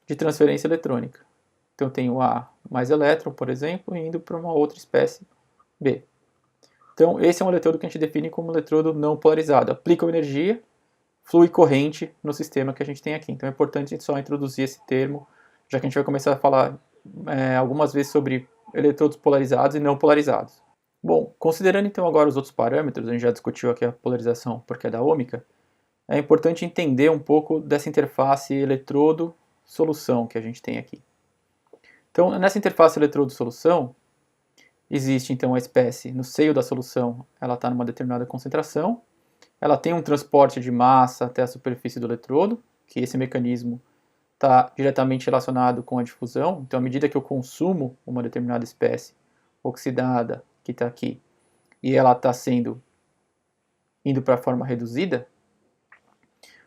de transferência eletrônica. Então eu tenho A mais elétron, por exemplo, indo para uma outra espécie B. Então esse é um eletrodo que a gente define como eletrodo não polarizado. Aplica energia, flui corrente no sistema que a gente tem aqui. Então é importante a gente só introduzir esse termo, já que a gente vai começar a falar algumas vezes sobre eletrodos polarizados e não polarizados. Bom, considerando então agora os outros parâmetros, a gente já discutiu aqui a polarização por queda ômica, é importante entender um pouco dessa interface eletrodo-solução que a gente tem aqui. Então nessa interface eletrodo-solução, existe então a espécie no seio da solução, ela está numa determinada concentração, ela tem um transporte de massa até a superfície do eletrodo, que esse mecanismo está diretamente relacionado com a difusão. Então, à medida que eu consumo uma determinada espécie oxidada, que está aqui, e ela está indo para a forma reduzida,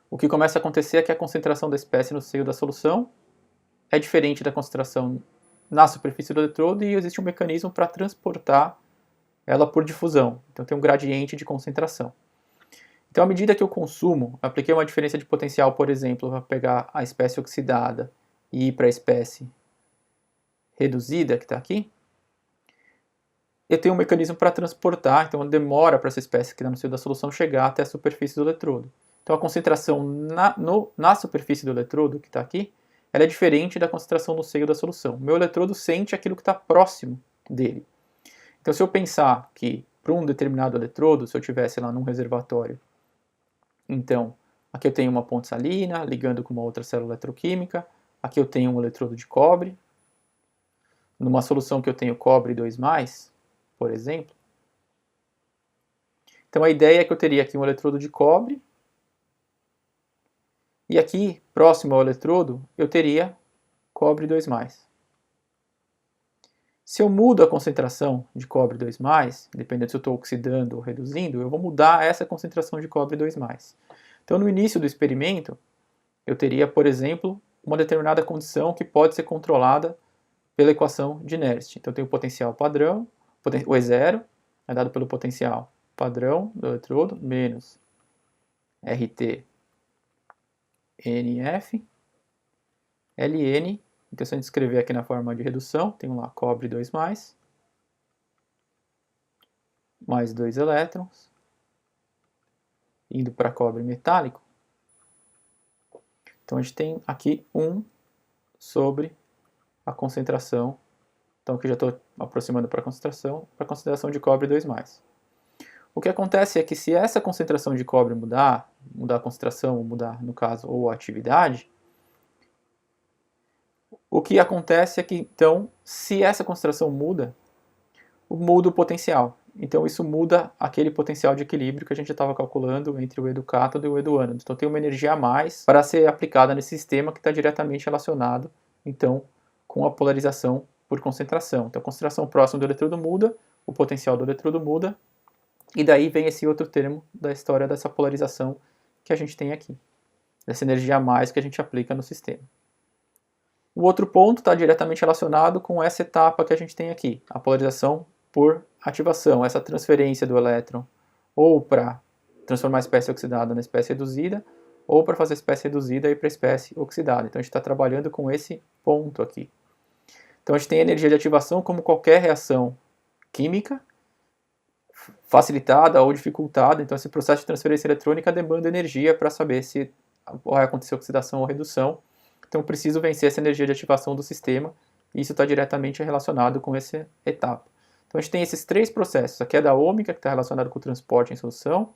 o que começa a acontecer é que a concentração da espécie no seio da solução é diferente da concentração na superfície do eletrodo, e existe um mecanismo para transportar ela por difusão. Então, tem um gradiente de concentração. Então, à medida que eu consumo, apliquei uma diferença de potencial, por exemplo, para pegar a espécie oxidada e ir para a espécie reduzida, que está aqui, eu tenho um mecanismo para transportar, então demora para essa espécie que está no seio da solução chegar até a superfície do eletrodo. Então, a concentração na superfície do eletrodo, que está aqui, ela é diferente da concentração no seio da solução. O meu eletrodo sente aquilo que está próximo dele. Então, se eu pensar que para um determinado eletrodo, se eu tivesse lá num reservatório, então, aqui eu tenho uma ponte salina ligando com uma outra célula eletroquímica, aqui eu tenho um eletrodo de cobre, numa solução que eu tenho cobre 2+, por exemplo. Então a ideia é que eu teria aqui um eletrodo de cobre, e aqui, próximo ao eletrodo, eu teria cobre 2+. Se eu mudo a concentração de cobre 2+, dependendo se eu estou oxidando ou reduzindo, eu vou mudar essa concentração de cobre 2+. Então no início do experimento, eu teria, por exemplo, uma determinada condição que pode ser controlada pela equação de Nernst. Então eu tenho o potencial padrão, o E0 é dado pelo potencial padrão do eletrodo, menos RT NF, Ln, então se a gente escrever aqui na forma de redução, tenho lá cobre 2+, mais 2 elétrons, indo para cobre metálico. Então a gente tem aqui 1 sobre a concentração, então aqui já estou aproximando para a concentração de cobre 2+. O que acontece é que se essa concentração de cobre mudar a concentração, mudar no caso, ou a atividade, o que acontece é que, então, se essa concentração muda o potencial. Então isso muda aquele potencial de equilíbrio que a gente já estava calculando entre o E do cátodo e o E do ânodo. Então tem uma energia a mais para ser aplicada nesse sistema que está diretamente relacionado, então, com a polarização por concentração. Então a concentração próxima do eletrodo muda, o potencial do eletrodo muda, e daí vem esse outro termo da história dessa polarização que a gente tem aqui, dessa energia a mais que a gente aplica no sistema. O outro ponto está diretamente relacionado com essa etapa que a gente tem aqui, a polarização por ativação, essa transferência do elétron, ou para transformar a espécie oxidada na espécie reduzida, ou para fazer a espécie reduzida e para a espécie oxidada. Então a gente está trabalhando com esse ponto aqui. Então a gente tem a energia de ativação como qualquer reação química, facilitada ou dificultada. Então esse processo de transferência eletrônica demanda energia para saber se vai acontecer oxidação ou redução. Então eu preciso vencer essa energia de ativação do sistema, e isso está diretamente relacionado com essa etapa. Então a gente tem esses 3 processos, a queda ômica, que está relacionado com o transporte em solução,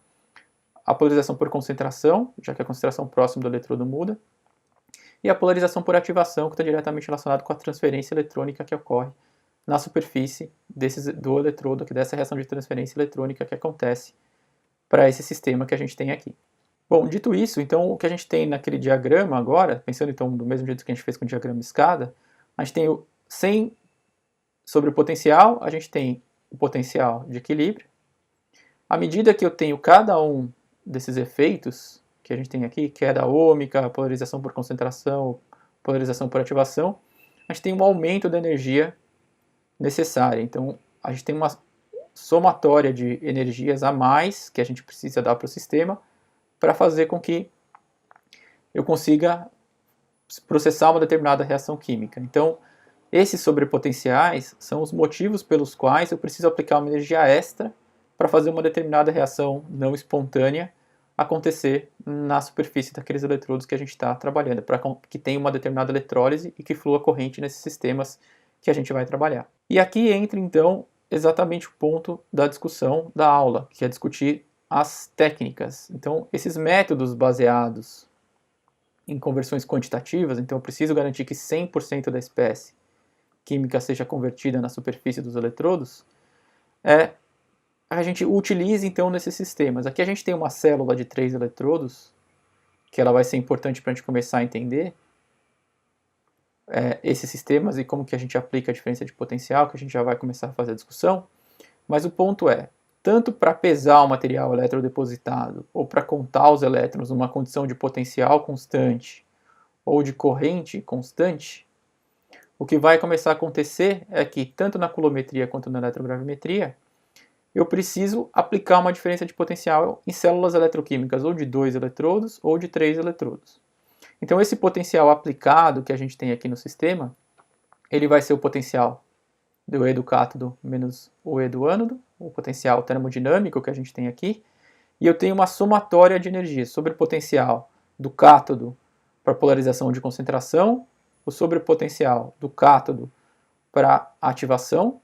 a polarização por concentração, já que a concentração próxima do eletrodo muda, e a polarização por ativação, que está diretamente relacionado com a transferência eletrônica que ocorre na superfície do eletrodo, dessa reação de transferência eletrônica que acontece para esse sistema que a gente tem aqui. Bom, dito isso, então o que a gente tem naquele diagrama agora, pensando então do mesmo jeito que a gente fez com o diagrama de escada, a gente tem o 100 sobre o potencial, a gente tem o potencial de equilíbrio. À medida que eu tenho cada um desses efeitos que a gente tem aqui, queda ômica, polarização por concentração, polarização por ativação, a gente tem um aumento da energia necessária. Então a gente tem uma somatória de energias a mais que a gente precisa dar para o sistema para fazer com que eu consiga processar uma determinada reação química. Então, esses sobrepotenciais são os motivos pelos quais eu preciso aplicar uma energia extra para fazer uma determinada reação não espontânea acontecer na superfície daqueles eletrodos que a gente está trabalhando, para que tenha uma determinada eletrólise e que flua corrente nesses sistemas que a gente vai trabalhar. E aqui entra, então, exatamente o ponto da discussão da aula, que é discutir as técnicas. Então, esses métodos baseados em conversões quantitativas, então eu preciso garantir que 100% da espécie química seja convertida na superfície dos eletrodos, a gente utiliza então nesses sistemas. Aqui a gente tem uma célula de 3 eletrodos, que ela vai ser importante para a gente começar a entender esses sistemas e como que a gente aplica a diferença de potencial, que a gente já vai começar a fazer a discussão. Mas o ponto é, tanto para pesar o material eletrodepositado ou para contar os elétrons numa condição de potencial constante ou de corrente constante, o que vai começar a acontecer é que, tanto na coulometria quanto na eletrogravimetria, eu preciso aplicar uma diferença de potencial em células eletroquímicas ou de 2 eletrodos ou de 3 eletrodos. Então esse potencial aplicado que a gente tem aqui no sistema, ele vai ser o potencial do E do cátodo menos o E do ânodo, o potencial termodinâmico que a gente tem aqui, e eu tenho uma somatória de energias sobre o potencial do cátodo para polarização de concentração, o sobrepotencial do cátodo para ativação,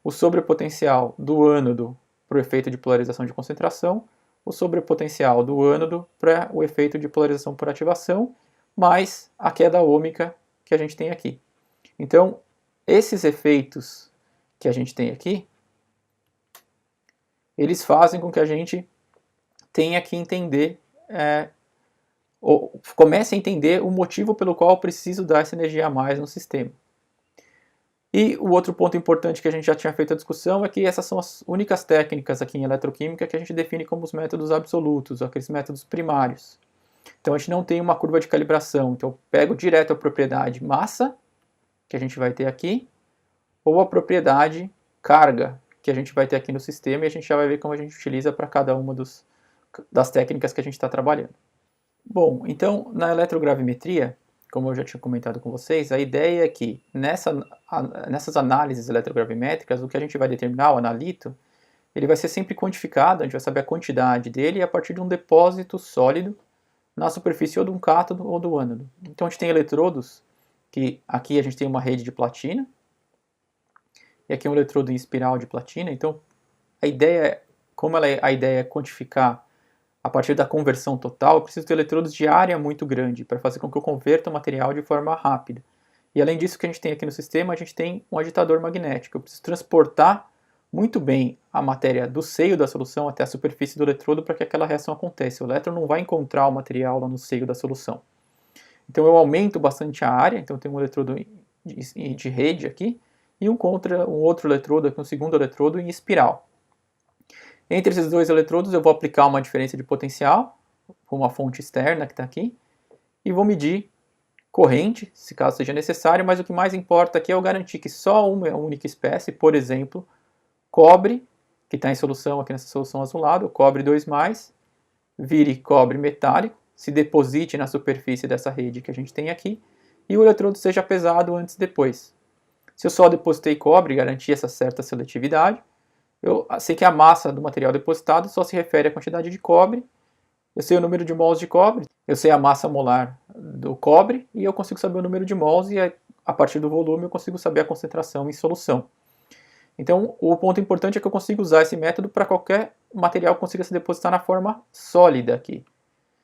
o sobrepotencial do ânodo para o efeito de polarização de concentração, o sobrepotencial do ânodo para o efeito de polarização por ativação, mais a queda ômica que a gente tem aqui. Então, esses efeitos que a gente tem aqui, eles fazem com que a gente tenha que entender, ou comece a entender o motivo pelo qual eu preciso dar essa energia a mais no sistema. E o outro ponto importante que a gente já tinha feito a discussão é que essas são as únicas técnicas aqui em eletroquímica que a gente define como os métodos absolutos, aqueles métodos primários. Então a gente não tem uma curva de calibração. Então eu pego direto a propriedade massa, que a gente vai ter aqui, ou a propriedade carga, que a gente vai ter aqui no sistema, e a gente já vai ver como a gente utiliza para cada uma das técnicas que a gente está trabalhando. Bom, então na eletrogravimetria, como eu já tinha comentado com vocês, a ideia é que nessas análises eletrogravimétricas, o que a gente vai determinar, o analito, ele vai ser sempre quantificado, a gente vai saber a quantidade dele a partir de um depósito sólido na superfície ou de um cátodo ou do ânodo. Então a gente tem eletrodos, que aqui a gente tem uma rede de platina, e aqui um eletrodo em espiral de platina. Então a ideia, a ideia é quantificar a partir da conversão total, eu preciso ter eletrodos de área muito grande para fazer com que eu converta o material de forma rápida. E além disso, que a gente tem aqui no sistema, a gente tem um agitador magnético. Eu preciso transportar muito bem a matéria do seio da solução até a superfície do eletrodo para que aquela reação aconteça. O elétron não vai encontrar o material lá no seio da solução. Então eu aumento bastante a área, então eu tenho um eletrodo de rede aqui, e um outro eletrodo, aqui um segundo eletrodo em espiral. Entre esses dois eletrodos eu vou aplicar uma diferença de potencial, com uma fonte externa que está aqui, e vou medir corrente, se caso seja necessário, mas o que mais importa aqui é eu garantir que só uma única espécie, por exemplo, cobre, que está em solução aqui nessa solução azulada, o cobre 2+, vire cobre metálico, se deposite na superfície dessa rede que a gente tem aqui, e o eletrodo seja pesado antes e depois. Se eu só depositei cobre e garantir essa certa seletividade, eu sei que a massa do material depositado só se refere à quantidade de cobre, eu sei o número de mols de cobre, eu sei a massa molar do cobre e eu consigo saber o número de mols e a partir do volume eu consigo saber a concentração em solução. Então o ponto importante é que eu consigo usar esse método para qualquer material que consiga se depositar na forma sólida aqui.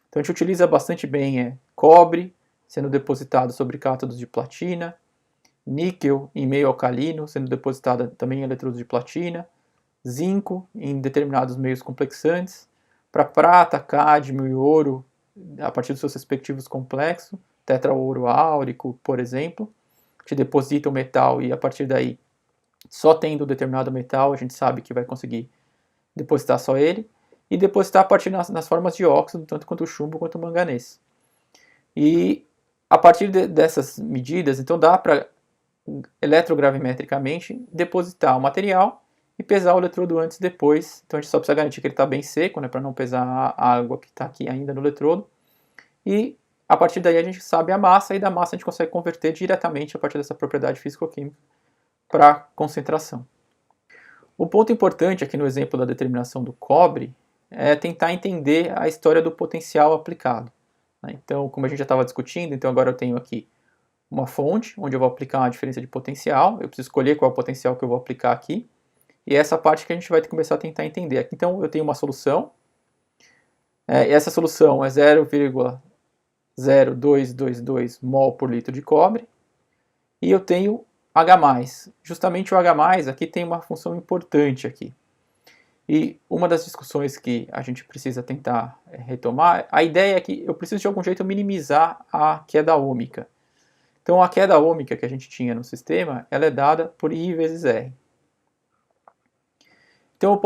Então a gente utiliza bastante bem cobre sendo depositado sobre cátodos de platina, níquel em meio alcalino sendo depositado também em eletrodos de platina, zinco em determinados meios complexantes, para prata, cádmio e ouro a partir dos seus respectivos complexos, tetraouro áurico, por exemplo, que deposita o metal e a partir daí, só tendo determinado metal, a gente sabe que vai conseguir depositar só ele, e depositar a partir nas formas de óxido, tanto quanto o chumbo quanto o manganês. E a partir dessas medidas, então dá para eletrogravimetricamente depositar o material e pesar o eletrodo antes e depois. Então a gente só precisa garantir que ele está bem seco, para não pesar a água que está aqui ainda no eletrodo. E a partir daí a gente sabe a massa, e da massa a gente consegue converter diretamente a partir dessa propriedade físico-química para concentração. O ponto importante aqui no exemplo da determinação do cobre é tentar entender a história do potencial aplicado. Então, como a gente já estava discutindo, então agora eu tenho aqui uma fonte onde eu vou aplicar uma diferença de potencial, eu preciso escolher qual é o potencial que eu vou aplicar aqui, e é essa parte que a gente vai começar a tentar entender. Então eu tenho uma solução, e essa solução é 0,0222 mol por litro de cobre, e eu tenho H+. Justamente o H+, aqui tem uma função importante aqui. E uma das discussões que a gente precisa tentar retomar, a ideia é que eu preciso de algum jeito minimizar a queda ômica. Então a queda ômica que a gente tinha no sistema, ela é dada por I vezes R. Então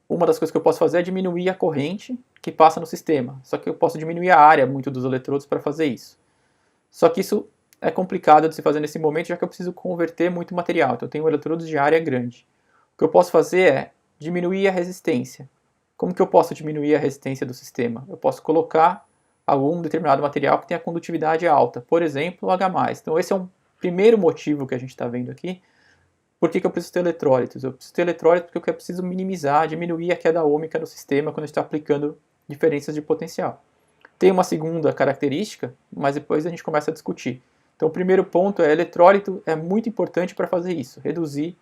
uma das coisas que eu posso fazer é diminuir a corrente que passa no sistema. Só que eu posso diminuir a área muito dos eletrodos para fazer isso. Só que isso é complicado de se fazer nesse momento, já que eu preciso converter muito material. Então eu tenho eletrodos de área grande. O que eu posso fazer é diminuir a resistência. Como que eu posso diminuir a resistência do sistema? Eu posso colocar algum determinado material que tenha condutividade alta. Por exemplo, o H+. Então esse é um primeiro motivo que a gente está vendo aqui. Por que eu preciso ter eletrólitos? Eu preciso ter eletrólitos porque eu preciso minimizar, diminuir a queda ômica no sistema quando a gente está aplicando diferenças de potencial. Tem uma segunda característica, mas depois a gente começa a discutir. Então, o primeiro ponto é eletrólito é muito importante para fazer isso, reduzir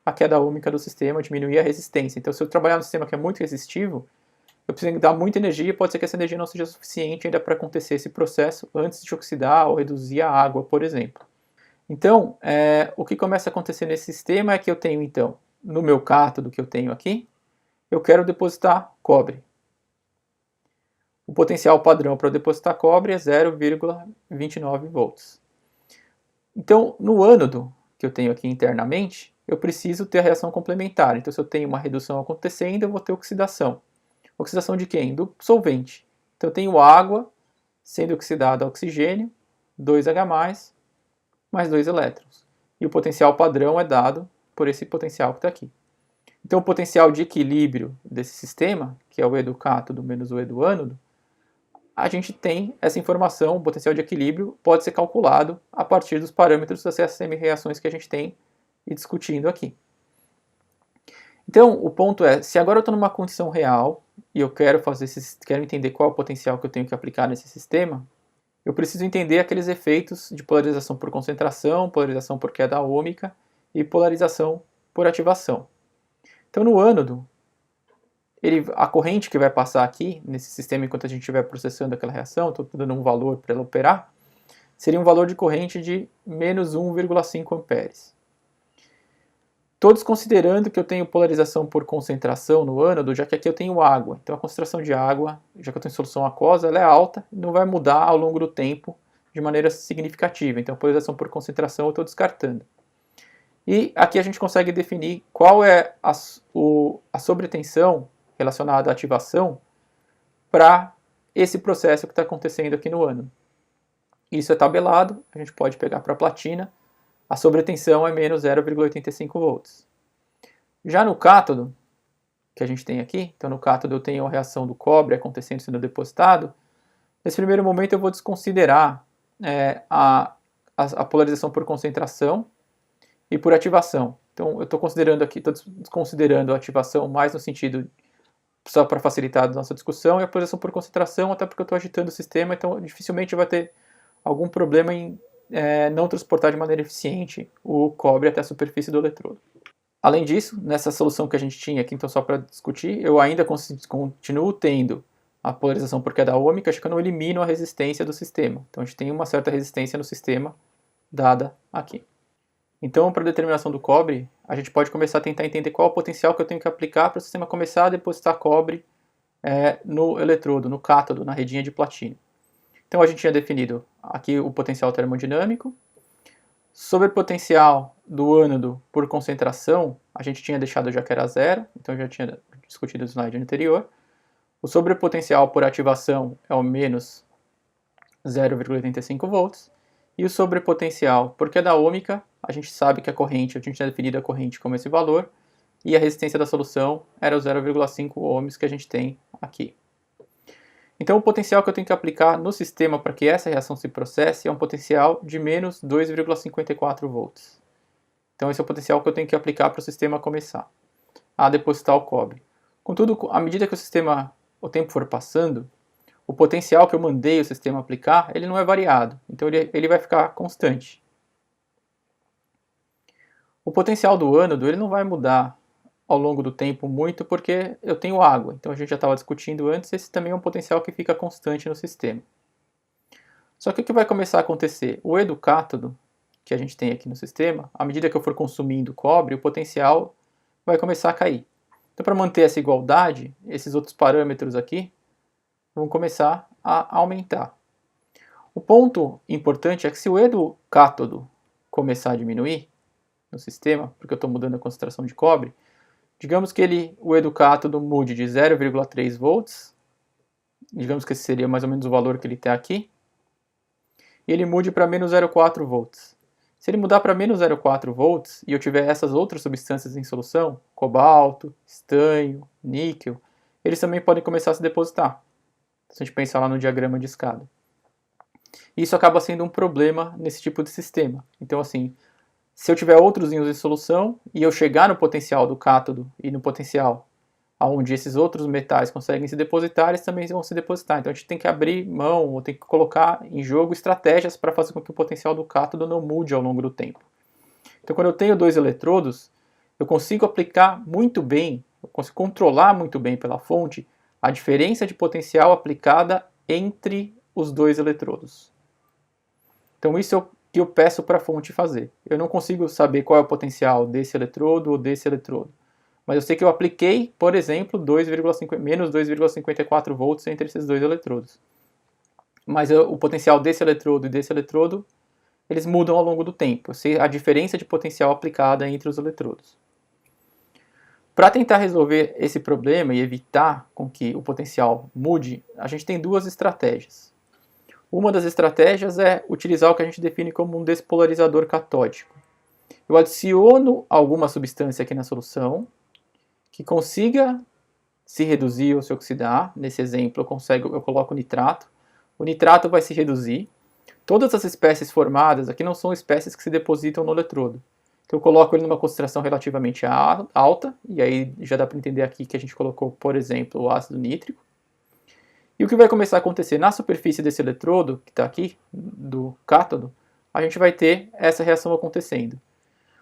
a queda ômica do sistema, diminuir a resistência. Então, se eu trabalhar num sistema que é muito resistivo, eu preciso dar muita energia e pode ser que essa energia não seja suficiente ainda para acontecer esse processo antes de oxidar ou reduzir a água, por exemplo. Então, o que começa a acontecer nesse sistema é que eu tenho, então, no meu cátodo que eu tenho aqui, eu quero depositar cobre. O potencial padrão para depositar cobre é 0,29 volts. Então, no ânodo que eu tenho aqui internamente, eu preciso ter a reação complementar. Então, se eu tenho uma redução acontecendo, eu vou ter oxidação. Oxidação de quem? Do solvente. Então, eu tenho água sendo oxidada a oxigênio, 2H+, mais 2 elétrons. E o potencial padrão é dado por esse potencial que está aqui. Então, o potencial de equilíbrio desse sistema, que é o E do cátodo menos o E do ânodo, a gente tem essa informação, o potencial de equilíbrio pode ser calculado a partir dos parâmetros das semi-reações que a gente tem e discutindo aqui. Então, o ponto é, se agora eu estou numa condição real e eu quero entender qual é o potencial que eu tenho que aplicar nesse sistema, eu preciso entender aqueles efeitos de polarização por concentração, polarização por queda ômica e polarização por ativação. Então, no ânodo, a corrente que vai passar aqui, nesse sistema, enquanto a gente estiver processando aquela reação, estou dando um valor para ela operar, seria um valor de corrente de menos 1,5 amperes. Todos considerando que eu tenho polarização por concentração no ânodo, já que aqui eu tenho água. Então a concentração de água, já que eu tenho solução aquosa, ela é alta e não vai mudar ao longo do tempo de maneira significativa. Então a polarização por concentração eu estou descartando. E aqui a gente consegue definir qual é a sobretensão relacionada à ativação para esse processo que está acontecendo aqui no ânodo. Isso é tabelado, a gente pode pegar para a platina, a sobretensão é menos 0,85 volts. Já no cátodo, que a gente tem aqui, então no cátodo eu tenho a reação do cobre acontecendo sendo depositado, nesse primeiro momento eu vou desconsiderar a polarização por concentração e por ativação. Então eu estou desconsiderando a ativação mais no sentido só para facilitar a nossa discussão, e a polarização por concentração, até porque eu estou agitando o sistema, então dificilmente vai ter algum problema em não transportar de maneira eficiente o cobre até a superfície do eletrodo. Além disso, nessa solução que a gente tinha aqui, então só para discutir, eu ainda continuo tendo a polarização por queda ômica, acho que eu não elimino a resistência do sistema. Então a gente tem uma certa resistência no sistema dada aqui. Então, para a determinação do cobre, a gente pode começar a tentar entender qual é o potencial que eu tenho que aplicar para o sistema começar a depositar cobre no eletrodo, no cátodo, na redinha de platina. Então a gente tinha definido aqui o potencial termodinâmico. Sobre o potencial do ânodo por concentração, a gente tinha deixado já que era zero, então já tinha discutido no slide anterior. O sobrepotencial por ativação é o menos 0,85 volts. E o sobrepotencial por queda ômica, a gente sabe que a gente tinha definido a corrente como esse valor, e a resistência da solução era o 0,5 ohms que a gente tem aqui. Então o potencial que eu tenho que aplicar no sistema para que essa reação se processe é um potencial de menos 2,54 volts. Então esse é o potencial que eu tenho que aplicar para o sistema começar a depositar o cobre. Contudo, à medida que o tempo for passando, o potencial que eu mandei o sistema aplicar, ele não é variado, então ele vai ficar constante. O potencial do ânodo ele não vai mudar ao longo do tempo muito porque eu tenho água, então a gente já estava discutindo antes, esse também é um potencial que fica constante no sistema. Só que o que vai começar a acontecer? O E do cátodo, que a gente tem aqui no sistema, à medida que eu for consumindo cobre, o potencial vai começar a cair. Então para manter essa igualdade, esses outros parâmetros aqui vão começar a aumentar. O ponto importante é que se o E do cátodo começar a diminuir no sistema, porque eu estou mudando a concentração de cobre, digamos que o E do cátodo mude de 0,3 volts, digamos que esse seria mais ou menos o valor que ele tem aqui, e ele mude para menos 0,4 volts. Se ele mudar para menos 0,4 volts e eu tiver essas outras substâncias em solução, cobalto, estanho, níquel, eles também podem começar a se depositar. Se a gente pensar lá no diagrama de escada. Isso acaba sendo um problema nesse tipo de sistema. Então, assim, se eu tiver outros íons em solução e eu chegar no potencial do cátodo e no potencial onde esses outros metais conseguem se depositar, eles também vão se depositar. Então a gente tem que abrir mão, ou tem que colocar em jogo estratégias para fazer com que o potencial do cátodo não mude ao longo do tempo. Então quando eu tenho dois eletrodos, eu consigo aplicar muito bem, eu consigo controlar muito bem pela fonte a diferença de potencial aplicada entre os dois eletrodos. Então isso é o que eu peço para a fonte fazer. Eu não consigo saber qual é o potencial desse eletrodo ou desse eletrodo. Mas eu sei que eu apliquei, por exemplo, menos 2,54 volts entre esses dois eletrodos. Mas o potencial desse eletrodo e desse eletrodo, eles mudam ao longo do tempo. Eu sei a diferença de potencial aplicada entre os eletrodos. Para tentar resolver esse problema e evitar com que o potencial mude, a gente tem duas estratégias. Uma das estratégias é utilizar o que a gente define como um despolarizador catódico. Eu adiciono alguma substância aqui na solução que consiga se reduzir ou se oxidar. Nesse exemplo, eu coloco nitrato. O nitrato vai se reduzir. Todas as espécies formadas aqui não são espécies que se depositam no eletrodo. Então eu coloco ele numa concentração relativamente alta, e aí já dá para entender aqui que a gente colocou, por exemplo, o ácido nítrico. E o que vai começar a acontecer na superfície desse eletrodo, que está aqui, do cátodo, a gente vai ter essa reação acontecendo.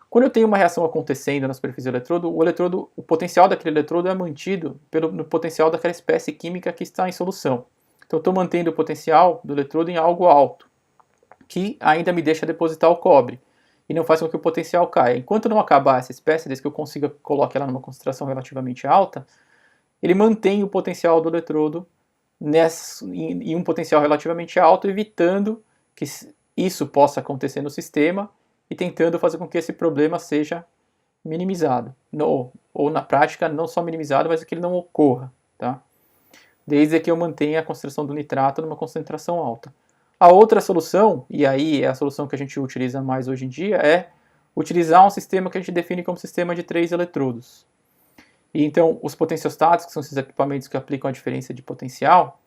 Quando eu tenho uma reação acontecendo na superfície do eletrodo, o potencial daquele eletrodo é mantido no potencial daquela espécie química que está em solução. Então eu estou mantendo o potencial do eletrodo em algo alto, que ainda me deixa depositar o cobre, e não faz com que o potencial caia. Enquanto não acabar essa espécie, desde que eu consiga colocar ela numa concentração relativamente alta, ele mantém o potencial do eletrodo em um potencial relativamente alto, evitando que isso possa acontecer no sistema, e tentando fazer com que esse problema seja minimizado. Ou na prática, não só minimizado, mas que ele não ocorra. Tá? Desde que eu mantenha a concentração do nitrato numa concentração alta. A outra solução, e aí é a solução que a gente utiliza mais hoje em dia, é utilizar um sistema que a gente define como sistema de 3 eletrodos. E então, os potenciostats, que são esses equipamentos que aplicam a diferença de potencial,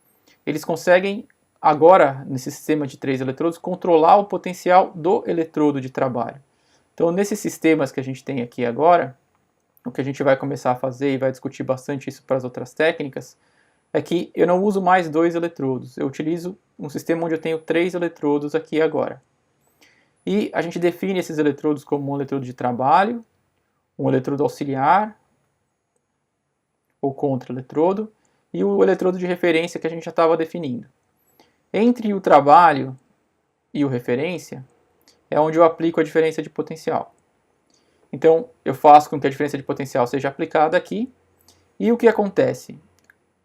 eles conseguem agora, nesse sistema de 3 eletrodos, controlar o potencial do eletrodo de trabalho. Então, nesses sistemas que a gente tem aqui agora, o que a gente vai começar a fazer, e vai discutir bastante isso para as outras técnicas, é que eu não uso mais 2 eletrodos, eu utilizo um sistema onde eu tenho 3 eletrodos aqui agora. E a gente define esses eletrodos como um eletrodo de trabalho, um eletrodo auxiliar, ou contra-eletrodo, e o eletrodo de referência que a gente já estava definindo. Entre o trabalho e o referência é onde eu aplico a diferença de potencial. Então, eu faço com que a diferença de potencial seja aplicada aqui, e o que acontece?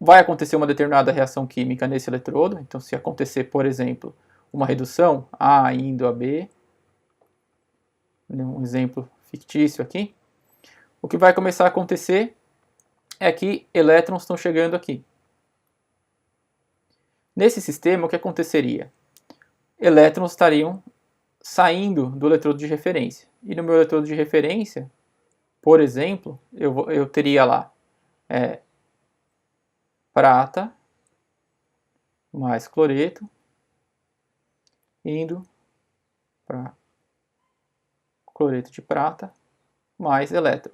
Vai acontecer uma determinada reação química nesse eletrodo, então se acontecer, por exemplo, uma redução, A indo a B, um exemplo fictício aqui, o que vai começar a acontecer é que elétrons estão chegando aqui. Nesse sistema, o que aconteceria? Elétrons estariam saindo do eletrodo de referência. E no meu eletrodo de referência, por exemplo, eu teria lá prata mais cloreto indo para cloreto de prata mais elétron.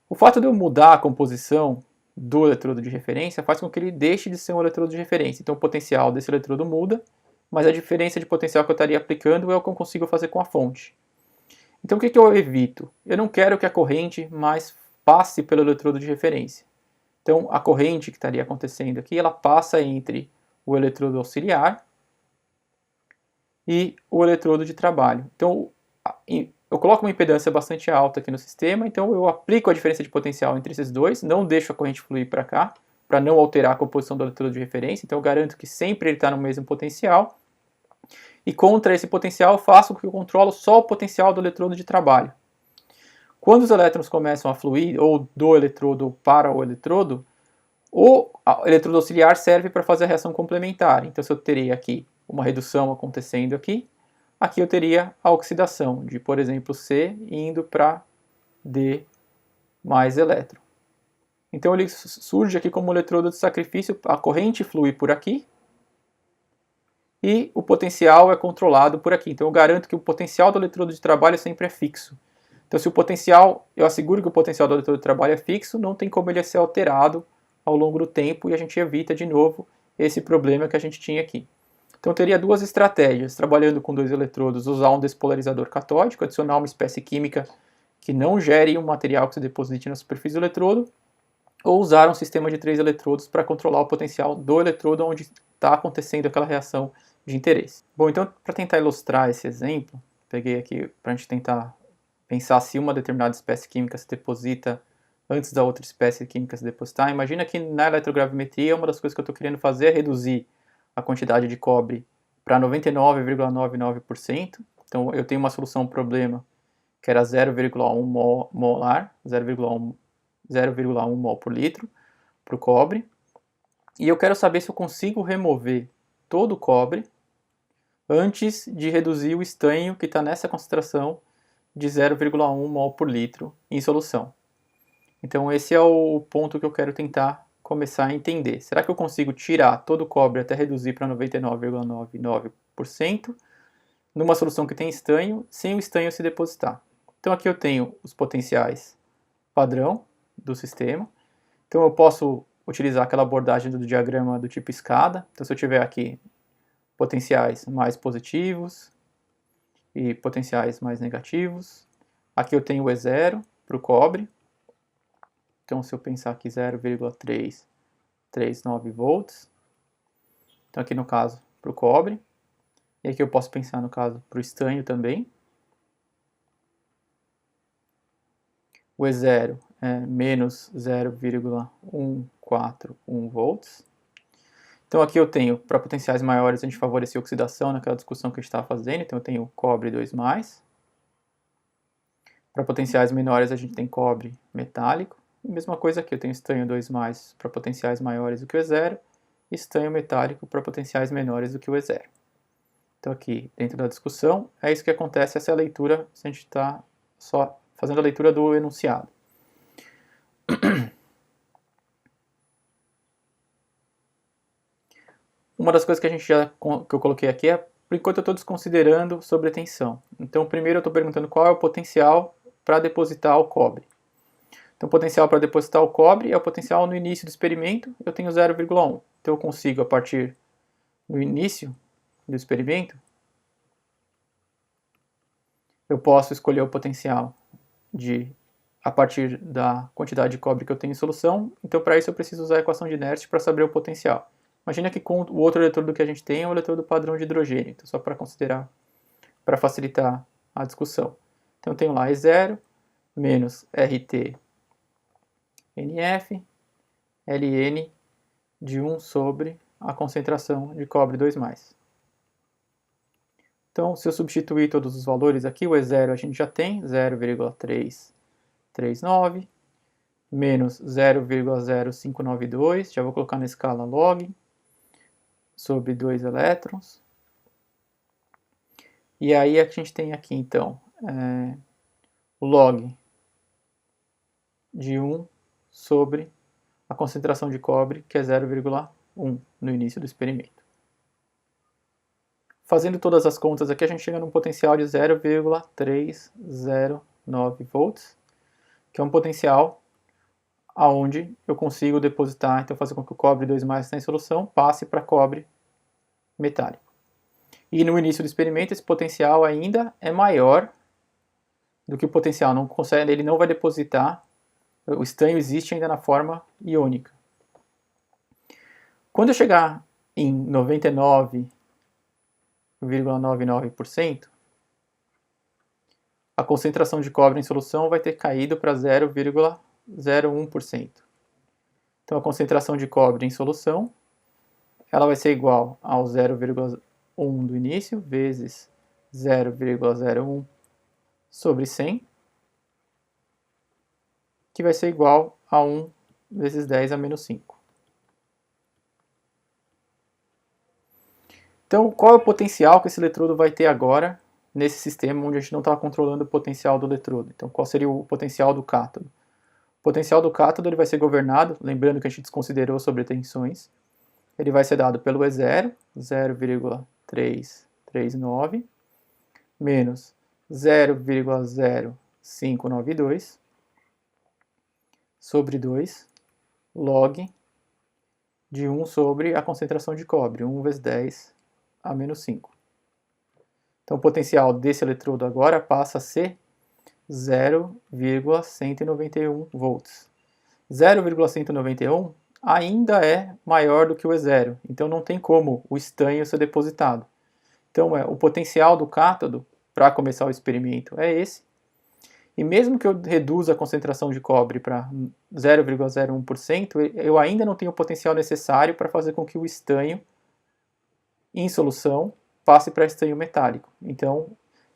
O fato de eu mudar a composição do eletrodo de referência faz com que ele deixe de ser um eletrodo de referência. Então o potencial desse eletrodo muda, mas a diferença de potencial que eu estaria aplicando é o que eu consigo fazer com a fonte. Então o que eu evito? Eu não quero que a corrente mais passe pelo eletrodo de referência. Então a corrente que estaria acontecendo aqui, ela passa entre o eletrodo auxiliar e o eletrodo de trabalho. Então eu coloco uma impedância bastante alta aqui no sistema, então eu aplico a diferença de potencial entre esses dois, não deixo a corrente fluir para cá, para não alterar a composição do eletrodo de referência, então eu garanto que sempre ele está no mesmo potencial, e contra esse potencial eu faço com que eu controlo só o potencial do eletrodo de trabalho. Quando os elétrons começam a fluir, ou do eletrodo para o eletrodo, o eletrodo auxiliar serve para fazer a reação complementar. Então se eu teria aqui uma redução acontecendo aqui eu teria a oxidação de, por exemplo, C indo para D mais elétron. Então ele surge aqui como eletrodo de sacrifício, a corrente flui por aqui e o potencial é controlado por aqui. Então eu garanto que o potencial do eletrodo de trabalho sempre é fixo. Então, se o potencial, eu asseguro que o potencial do eletrodo de trabalho é fixo, não tem como ele ser alterado ao longo do tempo e a gente evita de novo esse problema que a gente tinha aqui. Então, eu teria duas estratégias, trabalhando com dois eletrodos, usar um despolarizador catódico, adicionar uma espécie química que não gere um material que se deposite na superfície do eletrodo, ou usar um sistema de 3 eletrodos para controlar o potencial do eletrodo onde está acontecendo aquela reação de interesse. Bom, então, para tentar ilustrar esse exemplo, peguei aqui para a gente tentar pensar se uma determinada espécie química se deposita antes da outra espécie química se depositar. Imagina que na eletrogravimetria, uma das coisas que eu estou querendo fazer é reduzir a quantidade de cobre para 99,99%. Então, eu tenho uma solução problema que era 0,1 molar, 0,1 mol por litro para o cobre. E eu quero saber se eu consigo remover todo o cobre antes de reduzir o estanho que está nessa concentração de 0,1 mol por litro em solução. Então esse é o ponto que eu quero tentar começar a entender. Será que eu consigo tirar todo o cobre até reduzir para 99,99% numa solução que tem estanho, sem o estanho se depositar? Então aqui eu tenho os potenciais padrão do sistema. Então eu posso utilizar aquela abordagem do diagrama do tipo escada. Então se eu tiver aqui potenciais mais positivos e potenciais mais negativos, aqui eu tenho o E0 para o cobre. Então se eu pensar aqui 0,339 volts, então aqui no caso para o cobre, e aqui eu posso pensar no caso para o estanho também. O E0 é menos 0,141 volts. Então aqui eu tenho, para potenciais maiores, a gente favorecer a oxidação naquela discussão que a gente estava fazendo, então eu tenho cobre 2+. Para potenciais menores a gente tem cobre metálico. E mesma coisa aqui, eu tenho estanho 2+ para potenciais maiores do que o E0, e estanho metálico para potenciais menores do que o E0. Então aqui, dentro da discussão, é isso que acontece, essa é a leitura, se a gente está só fazendo a leitura do enunciado. Uma das coisas que que eu coloquei aqui é, por enquanto eu estou desconsiderando sobre a tensão. Então primeiro eu estou perguntando qual é o potencial para depositar o cobre. Então o potencial para depositar o cobre é o potencial no início do experimento, eu tenho 0,1. Então eu consigo, a partir do início do experimento, eu posso escolher o potencial a partir da quantidade de cobre que eu tenho em solução. Então para isso eu preciso usar a equação de Nernst para saber o potencial. Imagina que com o outro eletrodo que a gente tem é o eletrodo padrão de hidrogênio, então só para considerar, para facilitar a discussão. Então eu tenho lá E0 menos RT NF Ln de 1 sobre a concentração de cobre 2+. Então, se eu substituir todos os valores aqui, o E0 a gente já tem, 0,339, menos 0,0592, já vou colocar na escala log, sobre 2 elétrons. E aí a gente tem aqui, então, o log de 1 sobre a concentração de cobre, que é 0,1 no início do experimento. Fazendo todas as contas aqui, a gente chega num potencial de 0,309 volts, que é um potencial aonde eu consigo depositar, então fazer com que o cobre 2+ está em solução, passe para cobre metálico. E no início do experimento, esse potencial ainda é maior do que o potencial, ele não vai depositar, o estanho existe ainda na forma iônica. Quando eu chegar em 99,99%, a concentração de cobre em solução vai ter caído para 0,01%. Então a concentração de cobre em solução, ela vai ser igual ao 0,1 do início, vezes 0,01 sobre 100, que vai ser igual a 1 vezes 10 a menos 5. Então, qual é o potencial que esse eletrodo vai ter agora nesse sistema onde a gente não está controlando o potencial do eletrodo? Então, qual seria o potencial do cátodo? O potencial do cátodo ele vai ser governado, lembrando que a gente desconsiderou sobre tensões, ele vai ser dado pelo E0, 0,339, menos 0,0 592 sobre 2 log de 1 sobre a concentração de cobre, 1 vezes 10 a menos 5. Então o potencial desse eletrodo agora passa a ser 0,191 volts. 0,191 ainda é maior do que o E0, então não tem como o estanho ser depositado. Então o potencial do cátodo para começar o experimento é esse. E mesmo que eu reduza a concentração de cobre para 0,01%, eu ainda não tenho o potencial necessário para fazer com que o estanho em solução passe para estanho metálico. Então,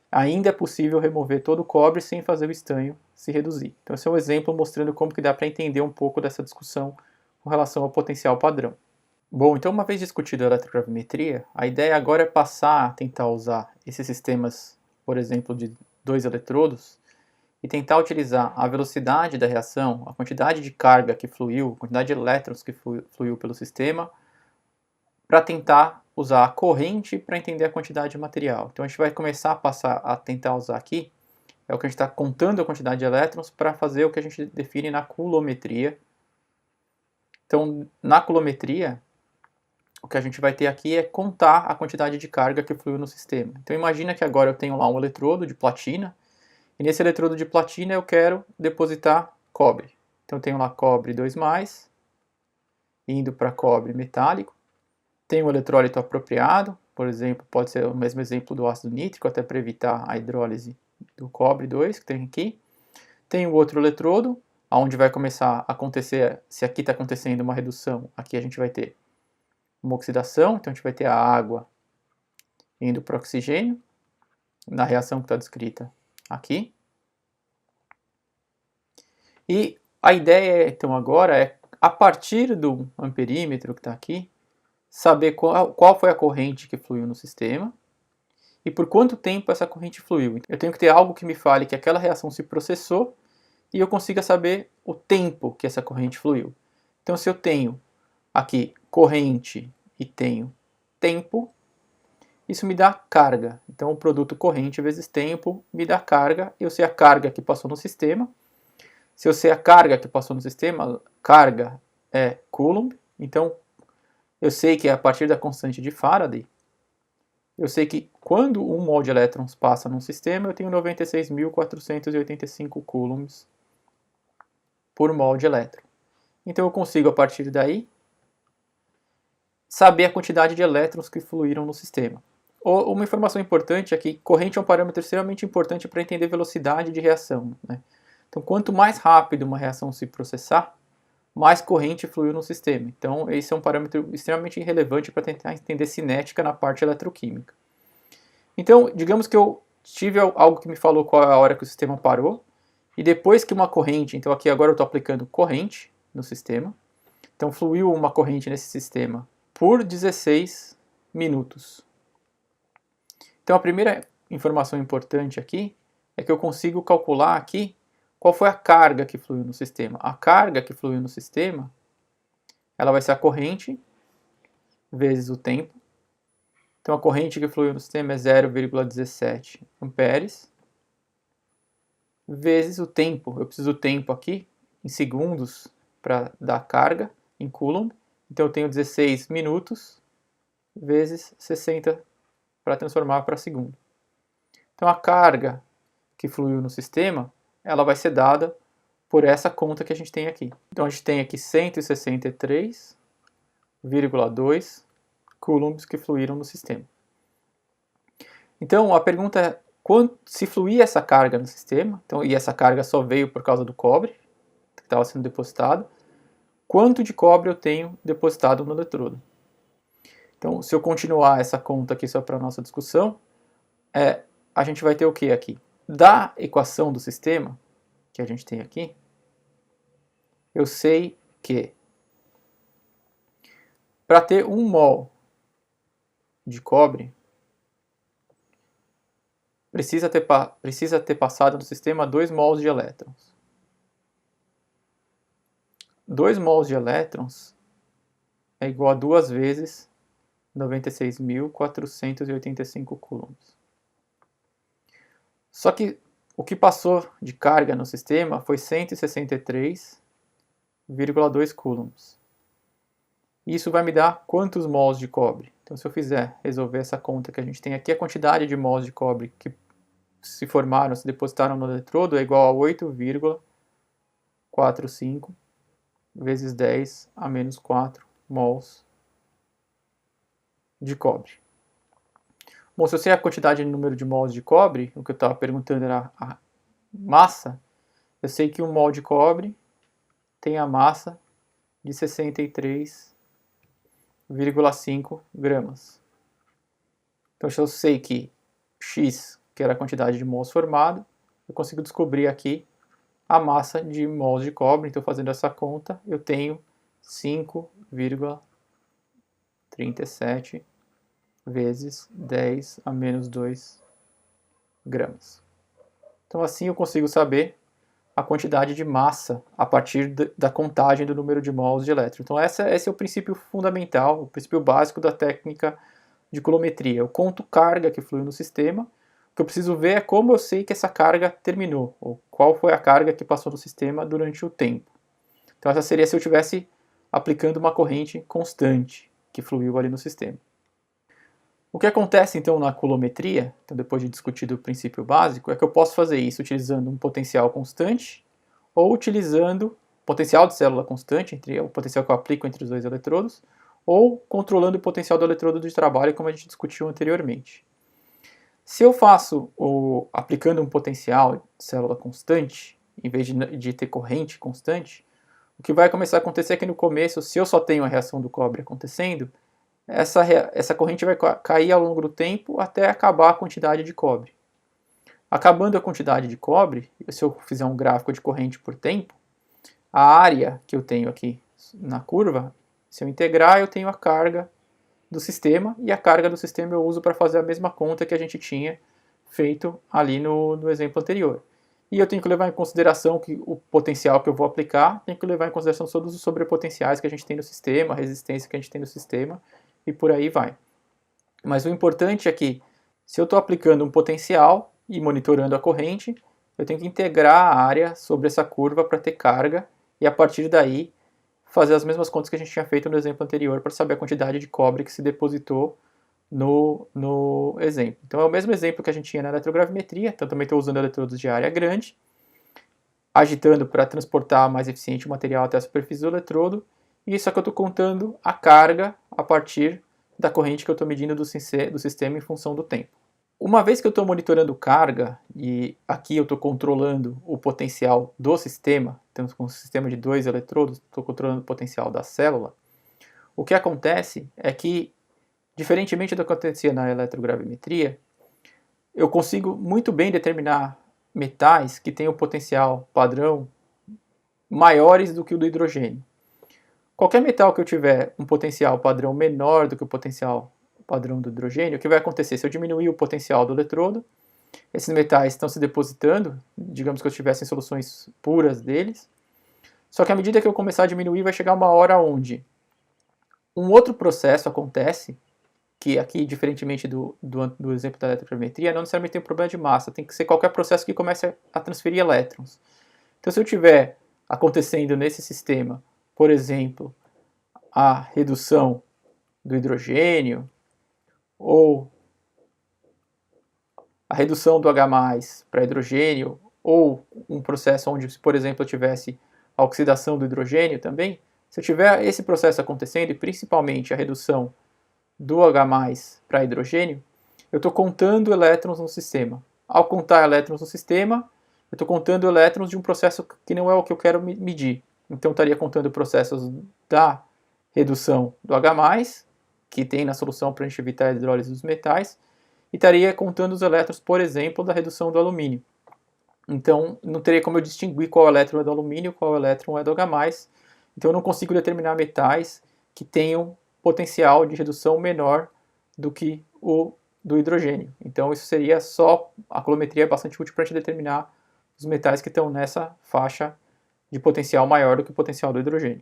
ainda é possível remover todo o cobre sem fazer o estanho se reduzir. Então, esse é um exemplo mostrando como que dá para entender um pouco dessa discussão com relação ao potencial padrão. Bom, então uma vez discutido a eletrogravimetria, a ideia agora é passar a tentar usar esses sistemas, por exemplo, de 2 eletrodos, e tentar utilizar a velocidade da reação, a quantidade de carga que fluiu, a quantidade de elétrons que fluiu pelo sistema, para tentar usar a corrente para entender a quantidade de material. Então a gente vai começar a passar a tentar usar aqui, é o que a gente está contando a quantidade de elétrons para fazer o que a gente define na coulometria. Então na coulometria, o que a gente vai ter aqui é contar a quantidade de carga que fluiu no sistema. Então imagina que agora eu tenho lá um eletrodo de platina, e nesse eletrodo de platina eu quero depositar cobre. Então eu tenho lá cobre 2+, indo para cobre metálico. Tem um eletrólito apropriado, por exemplo, pode ser o mesmo exemplo do ácido nítrico, até para evitar a hidrólise do cobre 2 que tem aqui. Tem o outro eletrodo, onde vai começar a acontecer, se aqui está acontecendo uma redução, aqui a gente vai ter uma oxidação, então a gente vai ter a água indo para o oxigênio, na reação que está descrita aqui. E a ideia, então, agora é, a partir do amperímetro que está aqui, saber qual foi a corrente que fluiu no sistema e por quanto tempo essa corrente fluiu. Eu tenho que ter algo que me fale que aquela reação se processou e eu consiga saber o tempo que essa corrente fluiu. Então, se eu tenho aqui corrente e tenho tempo, isso me dá carga. Então, o produto corrente vezes tempo me dá carga. Eu sei a carga que passou no sistema. Se eu sei a carga que passou no sistema, carga é Coulomb. Então, eu sei que a partir da constante de Faraday, eu sei que quando 1 mol de elétrons passa num sistema, eu tenho 96.485 coulombs por mol de elétron. Então, eu consigo, a partir daí, saber a quantidade de elétrons que fluíram no sistema. Uma informação importante é que corrente é um parâmetro extremamente importante para entender velocidade de reação, né? Então, quanto mais rápido uma reação se processar, mais corrente fluiu no sistema. Então, esse é um parâmetro extremamente relevante para tentar entender cinética na parte eletroquímica. Então, digamos que eu tive algo que me falou qual é a hora que o sistema parou, e depois que uma corrente, então aqui agora eu estou aplicando corrente no sistema, então fluiu uma corrente nesse sistema por 16 minutos. Então a primeira informação importante aqui é que eu consigo calcular aqui qual foi a carga que fluiu no sistema. A carga que fluiu no sistema, ela vai ser a corrente vezes o tempo. Então a corrente que fluiu no sistema é 0,17 amperes vezes o tempo. Eu preciso do tempo aqui em segundos para dar carga em Coulomb. Então eu tenho 16 minutos vezes 60 para transformar para segundo. Então a carga que fluiu no sistema, ela vai ser dada por essa conta que a gente tem aqui. Então a gente tem aqui 163,2 coulombs que fluíram no sistema. Então a pergunta é, se fluir essa carga no sistema, então, e essa carga só veio por causa do cobre que estava sendo depositado, quanto de cobre eu tenho depositado no eletrodo? Então, se eu continuar essa conta aqui só para a nossa discussão, a gente vai ter o que aqui? Da equação do sistema, que a gente tem aqui, eu sei que para ter 1 mol de cobre, precisa ter passado no sistema 2 mols de elétrons. 2 mols de elétrons é igual a 2 vezes 96.485 coulombs. Só que o que passou de carga no sistema foi 163,2 coulombs. Isso vai me dar quantos mols de cobre? Então, se eu fizer resolver essa conta que a gente tem aqui, a quantidade de mols de cobre que se formaram, se depositaram no eletrodo é igual a 8,45 vezes 10 a menos 4 mols de cobre. Bom, se eu sei a quantidade de número de mols de cobre, o que eu estava perguntando era a massa, eu sei que um mol de cobre tem a massa de 63,5 gramas. Então, se eu sei que X, que era a quantidade de mols formado, eu consigo descobrir aqui a massa de mols de cobre. Então, fazendo essa conta, eu tenho 5,37 vezes 10 a menos 2 gramas. Então, assim eu consigo saber a quantidade de massa a partir da contagem do número de mols de elétron. Então, esse é o princípio fundamental, o princípio básico da técnica de coulometria. Eu conto carga que flui no sistema. O que eu preciso ver é como eu sei que essa carga terminou, ou qual foi a carga que passou no sistema durante o tempo. Então, essa seria se eu estivesse aplicando uma corrente constante que fluiu ali no sistema. O que acontece então na coulometria, então depois de discutido o princípio básico, é que eu posso fazer isso utilizando um potencial constante ou utilizando potencial de célula constante, entre o potencial que eu aplico entre os dois eletrodos, ou controlando o potencial do eletrodo de trabalho, como a gente discutiu anteriormente. Se eu faço aplicando um potencial de célula constante, em vez de ter corrente constante, o que vai começar a acontecer é que no começo, se eu só tenho a reação do cobre acontecendo, essa corrente vai cair ao longo do tempo até acabar a quantidade de cobre. Acabando a quantidade de cobre, se eu fizer um gráfico de corrente por tempo, a área que eu tenho aqui na curva, se eu integrar, eu tenho a carga do sistema, e a carga do sistema eu uso para fazer a mesma conta que a gente tinha feito ali no exemplo anterior. E eu tenho que levar em consideração que o potencial que eu vou aplicar, tenho que levar em consideração todos os sobrepotenciais que a gente tem no sistema, a resistência que a gente tem no sistema, e por aí vai. Mas o importante é que, se eu estou aplicando um potencial e monitorando a corrente, eu tenho que integrar a área sobre essa curva para ter carga, e a partir daí fazer as mesmas contas que a gente tinha feito no exemplo anterior para saber a quantidade de cobre que se depositou no exemplo. Então é o mesmo exemplo que a gente tinha na eletrogravimetria, então também estou usando eletrodos de área grande, agitando para transportar mais eficiente o material até a superfície do eletrodo, e isso é que eu estou contando a carga a partir da corrente que eu estou medindo do sistema em função do tempo. Uma vez que eu estou monitorando carga, e aqui eu estou controlando o potencial do sistema, temos um sistema de 2 eletrodos, estou controlando o potencial da célula, o que acontece é que, diferentemente do que acontecia na eletrogravimetria, eu consigo muito bem determinar metais que têm o potencial padrão maiores do que o do hidrogênio. Qualquer metal que eu tiver um potencial padrão menor do que o potencial padrão do hidrogênio, o que vai acontecer? Se eu diminuir o potencial do eletrodo, esses metais estão se depositando, digamos que eu tivesse soluções puras deles, só que à medida que eu começar a diminuir, vai chegar uma hora onde um outro processo acontece, que aqui, diferentemente do exemplo da eletrogravimetria, não necessariamente tem um problema de massa, tem que ser qualquer processo que comece a transferir elétrons. Então, se eu tiver acontecendo nesse sistema, por exemplo, a redução do hidrogênio, ou a redução do H+ para hidrogênio, ou um processo onde, por exemplo, eu tivesse a oxidação do hidrogênio também, se eu tiver esse processo acontecendo, e principalmente a redução do H+ para hidrogênio, eu estou contando elétrons no sistema. Ao contar elétrons no sistema, eu estou contando elétrons de um processo que não é o que eu quero medir. Então, estaria contando processos da redução do H+, que tem na solução para a gente evitar a hidrólise dos metais, e estaria contando os elétrons, por exemplo, da redução do alumínio. Então, não teria como eu distinguir qual elétron é do alumínio, qual elétron é do H+. Então, eu não consigo determinar metais que tenham potencial de redução menor do que o do hidrogênio. Então, isso seria só, a coulometria é bastante útil para a gente determinar os metais que estão nessa faixa de potencial maior do que o potencial do hidrogênio.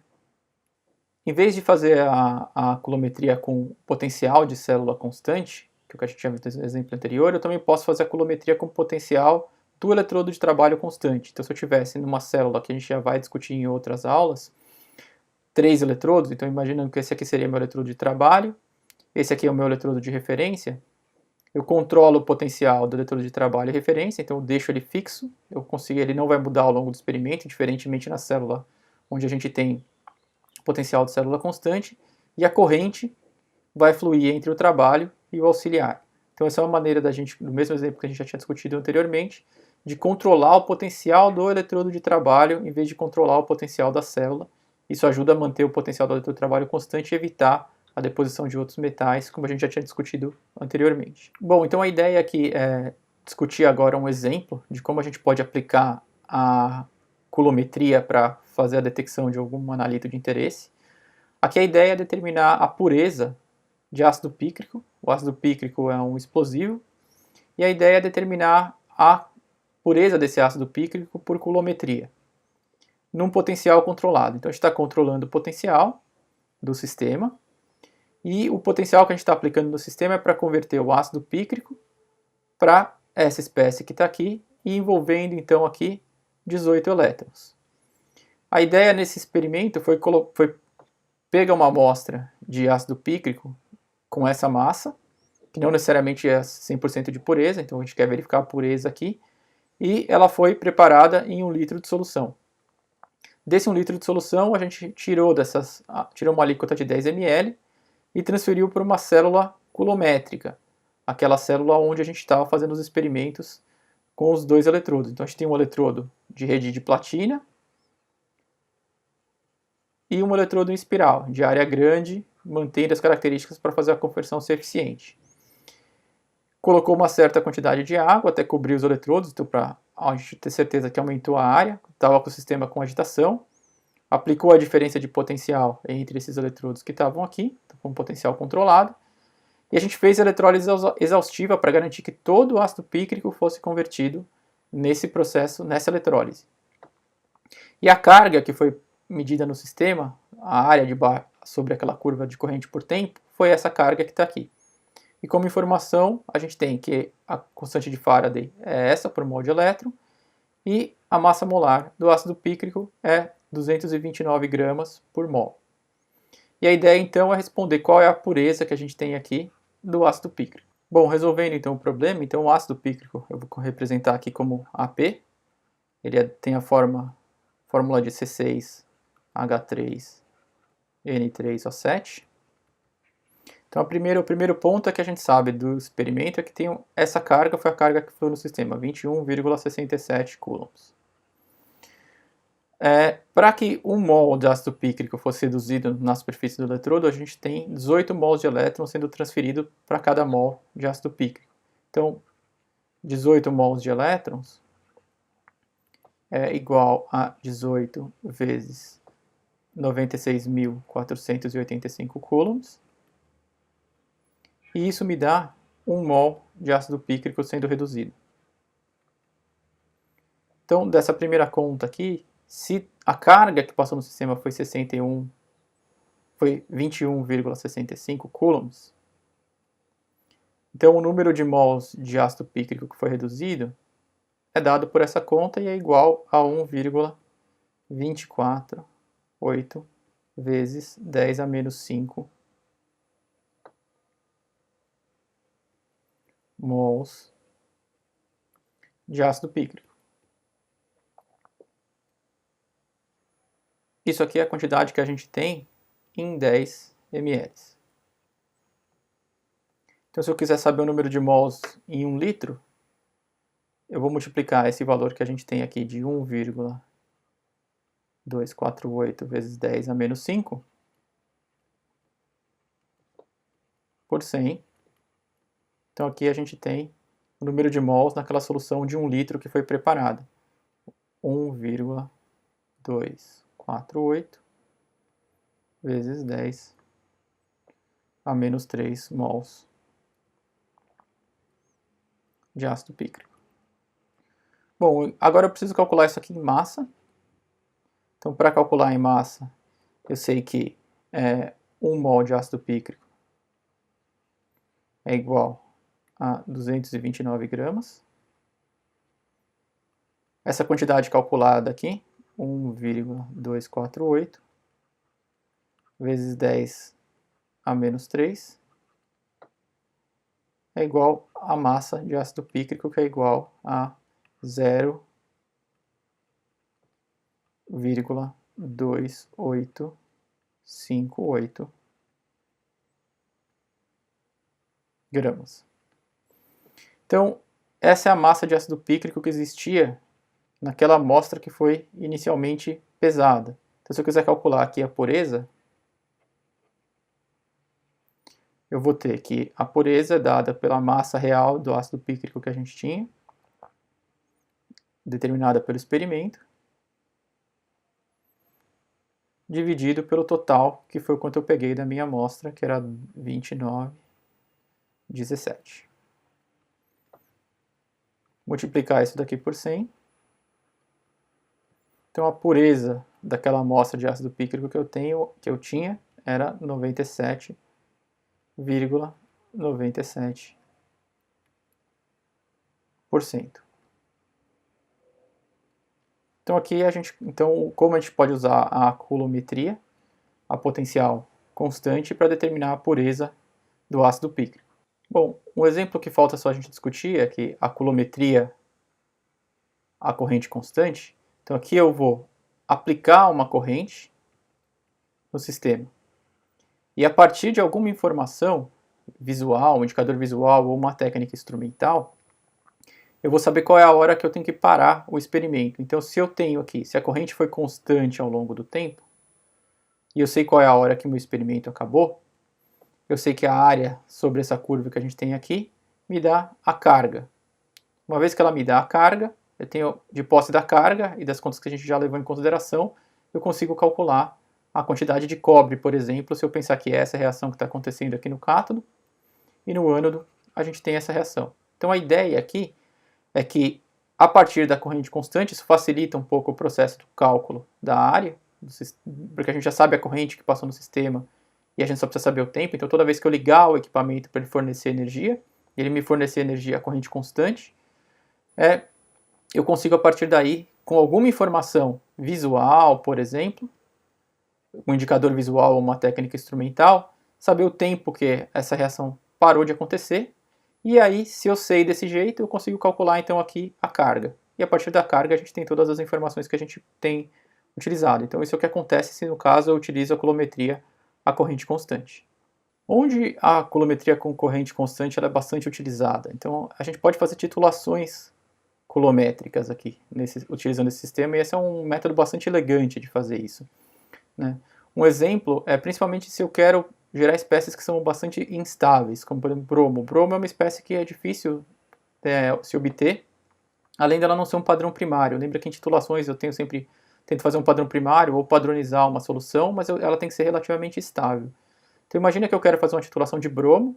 Em vez de fazer a coulometria com potencial de célula constante, que é o que a gente tinha visto no exemplo anterior, eu também posso fazer a coulometria com potencial do eletrodo de trabalho constante. Então, se eu tivesse numa célula que a gente já vai discutir em outras aulas, 3 eletrodos, então imaginando que esse aqui seria meu eletrodo de trabalho, esse aqui é o meu eletrodo de referência, eu controlo o potencial do eletrodo de trabalho e referência, então eu deixo ele fixo, ele não vai mudar ao longo do experimento, diferentemente na célula onde a gente tem potencial de célula constante, e a corrente vai fluir entre o trabalho e o auxiliar. Então essa é uma maneira da gente, no mesmo exemplo que a gente já tinha discutido anteriormente, de controlar o potencial do eletrodo de trabalho em vez de controlar o potencial da célula. Isso ajuda a manter o potencial do eletrodo de trabalho constante e evitar a deposição de outros metais, como a gente já tinha discutido anteriormente. Bom, então a ideia aqui é discutir agora um exemplo de como a gente pode aplicar a coulometria para fazer a detecção de algum analito de interesse. Aqui a ideia é determinar a pureza de ácido pícrico. O ácido pícrico é um explosivo e a ideia é determinar a pureza desse ácido pícrico por coulometria, num potencial controlado. Então a gente está controlando o potencial do sistema e o potencial que a gente está aplicando no sistema é para converter o ácido pícrico para essa espécie que está aqui e envolvendo então aqui 18 elétrons. A ideia nesse experimento foi pegar uma amostra de ácido pícrico com essa massa, que não necessariamente é 100% de pureza, então a gente quer verificar a pureza aqui, e ela foi preparada em 1 litro de solução. Desse 1 litro de solução, a gente tirou uma alíquota de 10 ml e transferiu para uma célula coulométrica, aquela célula onde a gente estava fazendo os experimentos com os 2 eletrodos. Então a gente tem um eletrodo de rede de platina e um eletrodo em espiral, de área grande, mantendo as características para fazer a conversão ser eficiente. Colocou uma certa quantidade de água até cobrir os eletrodos, então para a gente ter certeza que aumentou a área, estava com o sistema com agitação. Aplicou a diferença de potencial entre esses eletrodos que estavam aqui, com potencial controlado. E a gente fez a eletrólise exaustiva para garantir que todo o ácido pícrico fosse convertido nesse processo, nessa eletrólise. E a carga que foi medida no sistema, a área de sobre aquela curva de corrente por tempo, foi essa carga que está aqui. E como informação, a gente tem que a constante de Faraday é essa por mol de elétron, e a massa molar do ácido pícrico é 229 gramas por mol. E a ideia então é responder qual é a pureza que a gente tem aqui do ácido pícrico. Bom, resolvendo então o problema, então o ácido pícrico eu vou representar aqui como AP, ele tem a fórmula de C6H3N3O7. Então o primeiro ponto é que a gente sabe do experimento é que tem essa carga, foi a carga que foi no sistema, 21,67 coulombs. Para que 1 mol de ácido pícrico fosse reduzido na superfície do eletrodo, a gente tem 18 mols de elétrons sendo transferido para cada mol de ácido pícrico. Então, 18 mols de elétrons é igual a 18 vezes 96.485 coulombs. E isso me dá 1 mol de ácido pícrico sendo reduzido. Então, dessa primeira conta aqui, se a carga que passou no sistema foi 21,65 coulombs, então o número de mols de ácido pícrico que foi reduzido é dado por essa conta e é igual a 1,248 vezes 10 a menos 5 mols de ácido pícrico. Isso aqui é a quantidade que a gente tem em 10 ml. Então, se eu quiser saber o número de mols em 1 litro, eu vou multiplicar esse valor que a gente tem aqui de 1,248 vezes 10 a menos 5 por 100. Então, aqui a gente tem o número de mols naquela solução de 1 litro que foi preparada. 1,248 vezes 10 a menos 3 mols de ácido pícrico. Bom, agora eu preciso calcular isso aqui em massa. Então, para calcular em massa, eu sei que 1 mol de ácido pícrico é igual a 229 gramas. essa quantidade calculada aqui, 1,248 vezes 10 a menos 3 é igual a massa de ácido pícrico, que é igual a 0,2858 gramas. Então, essa é a massa de ácido pícrico que existia naquela amostra que foi inicialmente pesada. Então, se eu quiser calcular aqui a pureza, eu vou ter que a pureza é dada pela massa real do ácido pícrico que a gente tinha, determinada pelo experimento, dividido pelo total, que foi o quanto eu peguei da minha amostra, que era 29,17. Multiplicar isso daqui por 100. Então a pureza daquela amostra de ácido pícrico que eu tinha era 97,97%. Então aqui como a gente pode usar a coulometria, a potencial constante, para determinar a pureza do ácido pícrico. Bom, um exemplo que falta só a gente discutir é que a coulometria, a corrente constante. Então aqui eu vou aplicar uma corrente no sistema. E a partir de alguma informação visual, um indicador visual ou uma técnica instrumental, eu vou saber qual é a hora que eu tenho que parar o experimento. Então, se eu tenho aqui, se a corrente foi constante ao longo do tempo, e eu sei qual é a hora que o meu experimento acabou, eu sei que a área sobre essa curva que a gente tem aqui me dá a carga. Uma vez que ela me dá a carga, eu tenho, de posse da carga e das contas que a gente já levou em consideração, eu consigo calcular a quantidade de cobre, por exemplo, se eu pensar que essa é a reação que está acontecendo aqui no cátodo, e no ânodo a gente tem essa reação. Então a ideia aqui é que, a partir da corrente constante, isso facilita um pouco o processo do cálculo da área, porque a gente já sabe a corrente que passou no sistema e a gente só precisa saber o tempo. Então toda vez que eu ligar o equipamento para ele fornecer energia, ele me fornecer energia a corrente constante, eu consigo a partir daí, com alguma informação visual, por exemplo, um indicador visual ou uma técnica instrumental, saber o tempo que essa reação parou de acontecer. E aí, se eu sei desse jeito, eu consigo calcular então aqui a carga. E a partir da carga a gente tem todas as informações que a gente tem utilizado. Então isso é o que acontece se no caso eu utilizo a coulometria a corrente constante. Onde a coulometria com corrente constante ela é bastante utilizada. Então a gente pode fazer titulações coulométricas aqui, utilizando esse sistema, e esse é um método bastante elegante de fazer isso, né? Um exemplo é principalmente se eu quero gerar espécies que são bastante instáveis, como por exemplo bromo. Bromo é uma espécie que é difícil se obter, além dela não ser um padrão primário. Lembra que em titulações eu tento fazer um padrão primário ou padronizar uma solução, mas ela tem que ser relativamente estável. Então imagina que eu quero fazer uma titulação de bromo.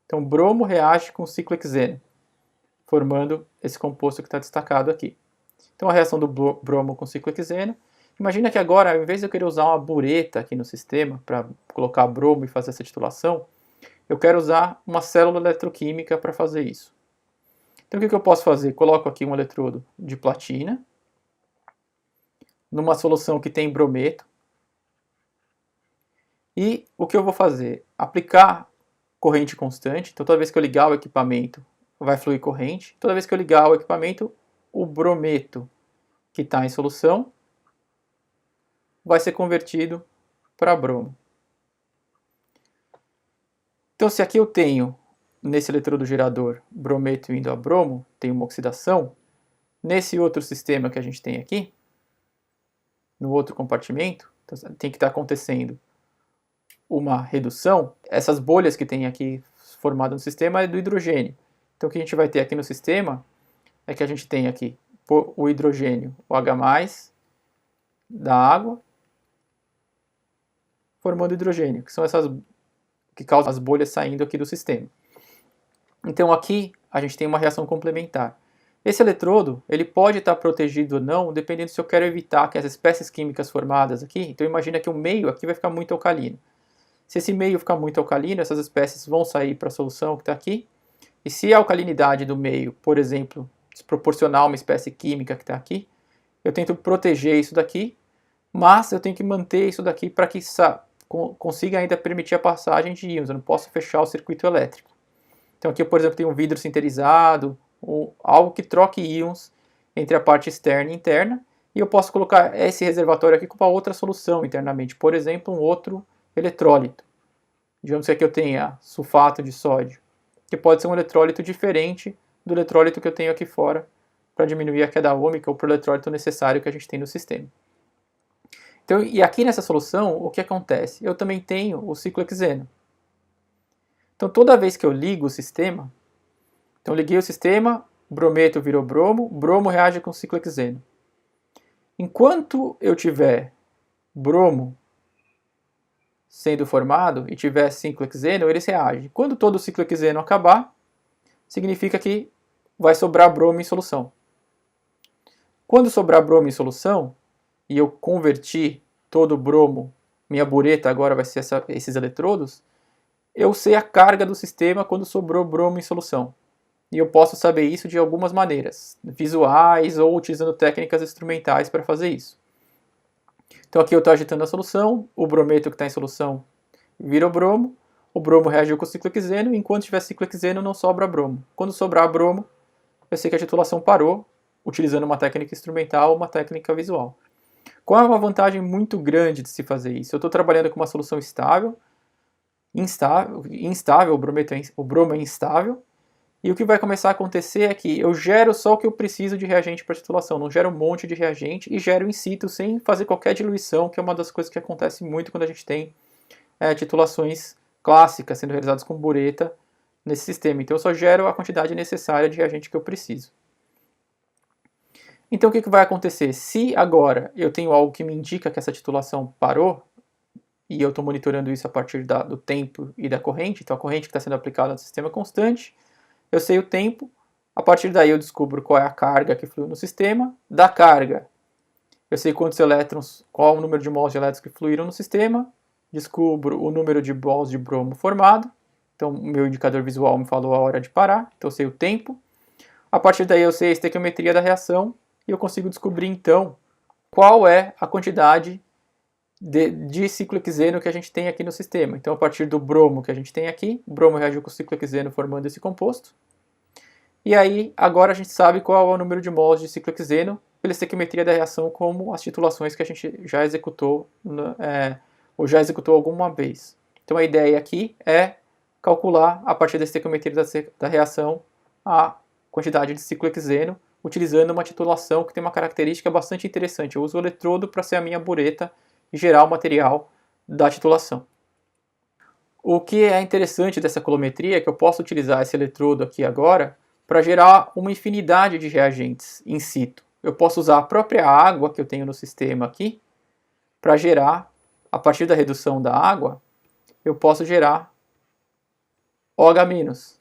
Então bromo reage com ciclohexeno, formando esse composto que está destacado aqui. Então a reação do bromo com ciclohexeno. Imagina que agora, ao invés de eu querer usar uma bureta aqui no sistema para colocar bromo e fazer essa titulação, eu quero usar uma célula eletroquímica para fazer isso. Então o que eu posso fazer? Coloco aqui um eletrodo de platina numa solução que tem brometo. E o que eu vou fazer? Aplicar corrente constante. Então toda vez que eu ligar o equipamento, vai fluir corrente. Toda vez que eu ligar o equipamento, o brometo que está em solução vai ser convertido para bromo. Então se aqui eu tenho, nesse eletrodo gerador, brometo indo a bromo, tem uma oxidação, nesse outro sistema que a gente tem aqui, no outro compartimento, então tem que estar acontecendo uma redução. Essas bolhas que tem aqui formadas no sistema é do hidrogênio. Então o que a gente vai ter aqui no sistema é que a gente tem aqui o hidrogênio, o H+, da água, formando hidrogênio, que são essas que causam as bolhas saindo aqui do sistema. Então aqui a gente tem uma reação complementar. Esse eletrodo ele pode estar protegido ou não, dependendo se eu quero evitar que as espécies químicas formadas aqui, então imagina que o meio aqui vai ficar muito alcalino. Se esse meio ficar muito alcalino, essas espécies vão sair para a solução que está aqui, e se a alcalinidade do meio, por exemplo, desproporcional a uma espécie química que está aqui. Eu tento proteger isso daqui, mas eu tenho que manter isso daqui para que consiga ainda permitir a passagem de íons. Eu não posso fechar o circuito elétrico. Então aqui, por exemplo, tem um vidro sinterizado, ou algo que troque íons entre a parte externa e interna, e eu posso colocar esse reservatório aqui com uma outra solução internamente, por exemplo, um outro eletrólito. Digamos que aqui eu tenha sulfato de sódio, que pode ser um eletrólito diferente do eletrólito que eu tenho aqui fora, para diminuir a queda ômica ou para o eletrólito necessário que a gente tem no sistema. Então, e aqui nessa solução, o que acontece? Eu também tenho o ciclohexeno. Então, toda vez que eu ligo o sistema, então liguei o sistema, brometo virou bromo, bromo reage com ciclohexeno. Enquanto eu tiver bromo sendo formado e tiver ciclohexeno, eles reagem. Quando todo o ciclohexeno acabar, significa que vai sobrar bromo em solução. Quando sobrar bromo em solução, e eu converti todo o bromo, minha bureta agora vai ser esses eletrodos, eu sei a carga do sistema quando sobrou bromo em solução. E eu posso saber isso de algumas maneiras, visuais ou utilizando técnicas instrumentais para fazer isso. Então aqui eu estou agitando a solução, o brometo que está em solução vira o bromo reagiu com o ciclohexeno, e enquanto tiver ciclohexeno não sobra bromo. Quando sobrar bromo, eu sei que a titulação parou, utilizando uma técnica instrumental ou uma técnica visual. Qual é uma vantagem muito grande de se fazer isso? Eu estou trabalhando com uma solução instável, o bromo é instável, e o que vai começar a acontecer é que eu gero só o que eu preciso de reagente para titulação, não gero um monte de reagente e gero in situ sem fazer qualquer diluição, que é uma das coisas que acontece muito quando a gente tem titulações clássicas sendo realizadas com bureta nesse sistema. Então eu só gero a quantidade necessária de reagente que eu preciso. Então o que vai acontecer? Se agora eu tenho algo que me indica que essa titulação parou, e eu estou monitorando isso a partir do tempo e da corrente, então a corrente que está sendo aplicada no sistema é constante, eu sei o tempo, a partir daí eu descubro qual é a carga que fluiu no sistema, da carga eu sei quantos elétrons, qual o número de mols de elétrons que fluíram no sistema, descubro o número de mols de bromo formado, então o meu indicador visual me falou a hora de parar, então eu sei o tempo, a partir daí eu sei a estequiometria da reação, e eu consigo descobrir então qual é a quantidade de ciclohexeno que a gente tem aqui no sistema. Então, a partir do bromo que a gente tem aqui, o bromo reagiu com o ciclohexeno formando esse composto. E aí, agora a gente sabe qual é o número de mols de ciclohexeno pela estequiometria da reação, como as titulações que a gente já executou, ou já executou alguma vez. Então, a ideia aqui é calcular, a partir da estequiometria da reação, a quantidade de ciclohexeno, utilizando uma titulação que tem uma característica bastante interessante. Eu uso o eletrodo para ser a minha bureta e gerar o material da titulação. O que é interessante dessa colometria é que eu posso utilizar esse eletrodo aqui agora para gerar uma infinidade de reagentes in situ. Eu posso usar a própria água que eu tenho no sistema aqui para gerar, a partir da redução da água, eu posso gerar OH-.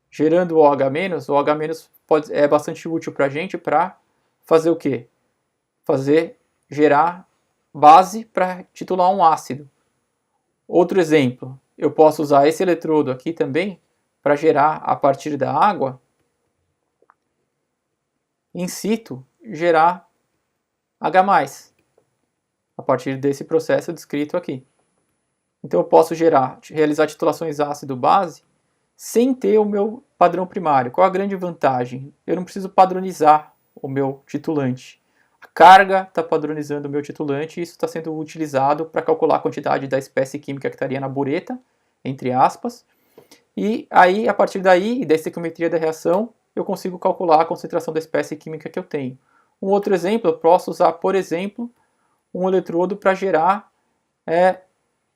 Gerando OH-, o OH- é bastante útil para a gente para fazer o quê? Gerar base para titular um ácido. Outro exemplo, eu posso usar esse eletrodo aqui também para gerar, a partir da água, in situ, gerar H+, a partir desse processo descrito aqui. Então eu posso realizar titulações ácido-base sem ter o meu padrão primário. Qual a grande vantagem? Eu não preciso padronizar o meu titulante. A carga está padronizando o meu titulante e isso está sendo utilizado para calcular a quantidade da espécie química que estaria na bureta, entre aspas. E aí, a partir daí, da estequiometria da reação, eu consigo calcular a concentração da espécie química que eu tenho. Um outro exemplo, eu posso usar, por exemplo, um eletrodo para gerar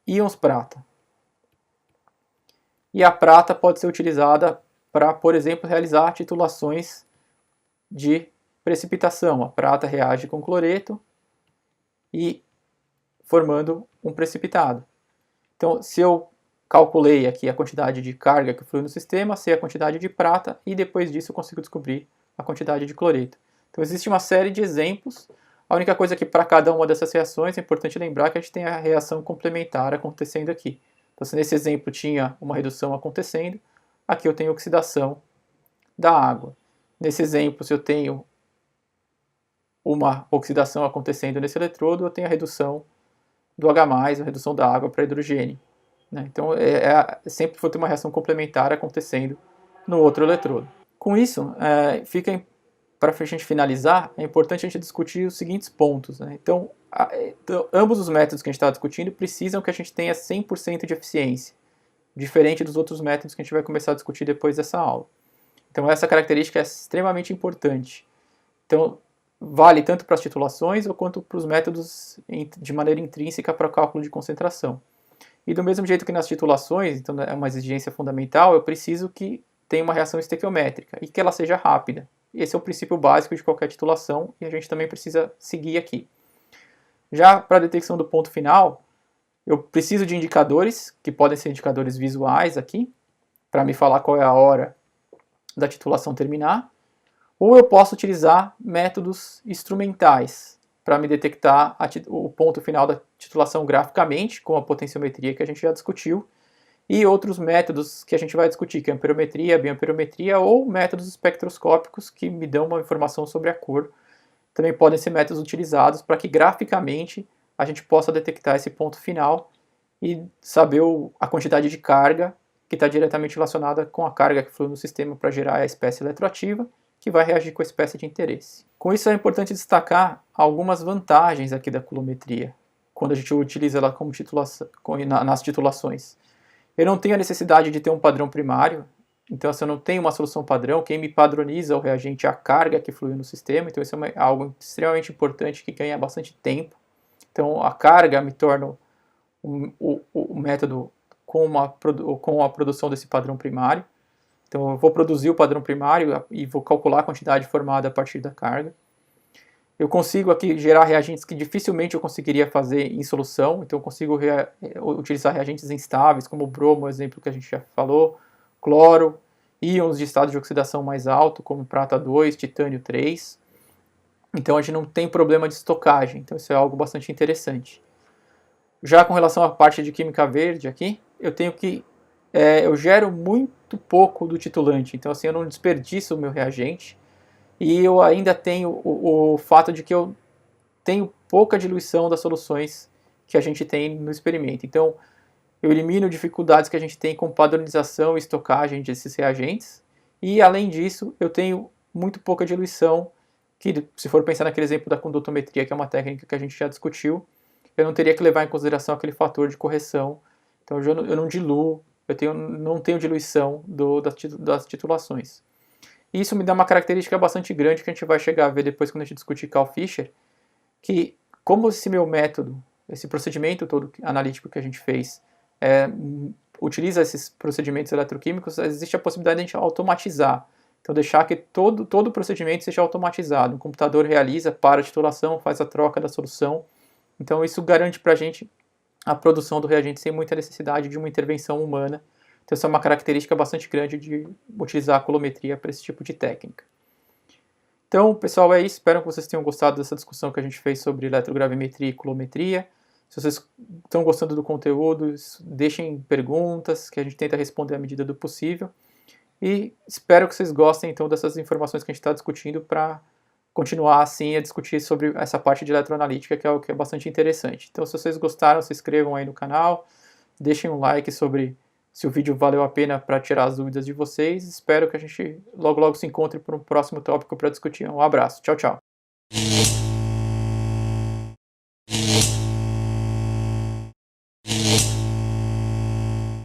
íons prata. E a prata pode ser utilizada para, por exemplo, realizar titulações de precipitação. A prata reage com cloreto e formando um precipitado. Então, se eu calculei aqui a quantidade de carga que flui no sistema, sei a quantidade de prata e depois disso eu consigo descobrir a quantidade de cloreto. Então, existe uma série de exemplos. A única coisa que para cada uma dessas reações é importante lembrar que a gente tem a reação complementar acontecendo aqui. Então, se nesse exemplo tinha uma redução acontecendo, aqui eu tenho oxidação da água. Nesse exemplo, se eu tenho uma oxidação acontecendo nesse eletrodo, eu tenho a redução do H+, a redução da água para hidrogênio. Né? Então, sempre vou ter uma reação complementar acontecendo no outro eletrodo. Com isso, para a gente finalizar, é importante a gente discutir os seguintes pontos. Né? Então, ambos os métodos que a gente está discutindo precisam que a gente tenha 100% de eficiência, diferente dos outros métodos que a gente vai começar a discutir depois dessa aula. Então, essa característica é extremamente importante. Então, vale tanto para as titulações quanto para os métodos de maneira intrínseca para o cálculo de concentração. E do mesmo jeito que nas titulações, então é uma exigência fundamental, eu preciso que tenha uma reação estequiométrica e que ela seja rápida. Esse é o princípio básico de qualquer titulação e a gente também precisa seguir aqui. Já para a detecção do ponto final, eu preciso de indicadores, que podem ser indicadores visuais aqui, para me falar qual é a hora da titulação terminar, ou eu posso utilizar métodos instrumentais para me detectar o ponto final da titulação graficamente, com a potenciometria que a gente já discutiu, e outros métodos que a gente vai discutir, que é a amperometria, a bioamperometria, ou métodos espectroscópicos que me dão uma informação sobre a cor. Também podem ser métodos utilizados para que graficamente a gente possa detectar esse ponto final e saber a quantidade de carga que está diretamente relacionada com a carga que flui no sistema para gerar a espécie eletroativa, que vai reagir com a espécie de interesse. Com isso é importante destacar algumas vantagens aqui da coulometria, quando a gente utiliza ela como nas titulações. Eu não tenho a necessidade de ter um padrão primário, então se eu não tenho uma solução padrão, quem me padroniza o reagente é a carga que flui no sistema, então isso é algo extremamente importante que ganha bastante tempo. Então a carga me torna o método com a produção desse padrão primário. Então eu vou produzir o padrão primário e vou calcular a quantidade formada a partir da carga. Eu consigo aqui gerar reagentes que dificilmente eu conseguiria fazer em solução, então eu consigo utilizar reagentes instáveis, como o bromo, exemplo que a gente já falou, cloro, íons de estado de oxidação mais alto, como prata 2, titânio 3. Então a gente não tem problema de estocagem, então isso é algo bastante interessante. Já com relação à parte de química verde aqui, eu gero muito pouco do titulante, então assim eu não desperdiço o meu reagente, e eu ainda tenho o fato de que eu tenho pouca diluição das soluções que a gente tem no experimento. Então eu elimino dificuldades que a gente tem com padronização e estocagem desses reagentes, e além disso eu tenho muito pouca diluição, que se for pensar naquele exemplo da condutometria, que é uma técnica que a gente já discutiu, eu não teria que levar em consideração aquele fator de correção, então eu não diluo, não tenho diluição das titulações. E isso me dá uma característica bastante grande que a gente vai chegar a ver depois quando a gente discutir Karl-Fischer, que como esse meu método, esse procedimento todo analítico que a gente fez, utiliza esses procedimentos eletroquímicos, existe a possibilidade de a gente automatizar. Então deixar que todo o procedimento seja automatizado. O computador realiza, para a titulação, faz a troca da solução. Então isso garante para a gente a produção do reagente sem muita necessidade de uma intervenção humana. Então essa é uma característica bastante grande de utilizar a coulometria para esse tipo de técnica. Então, pessoal, é isso. Espero que vocês tenham gostado dessa discussão que a gente fez sobre eletrogravimetria e coulometria. Se vocês estão gostando do conteúdo, deixem perguntas que a gente tenta responder à medida do possível. E espero que vocês gostem então dessas informações que a gente está discutindo para continuar assim a discutir sobre essa parte de eletroanalítica, que é algo que é bastante interessante. Então, se vocês gostaram, se inscrevam aí no canal, deixem um like sobre se o vídeo valeu a pena para tirar as dúvidas de vocês. Espero que a gente logo se encontre para um próximo tópico para discutir. Um abraço. Tchau, tchau.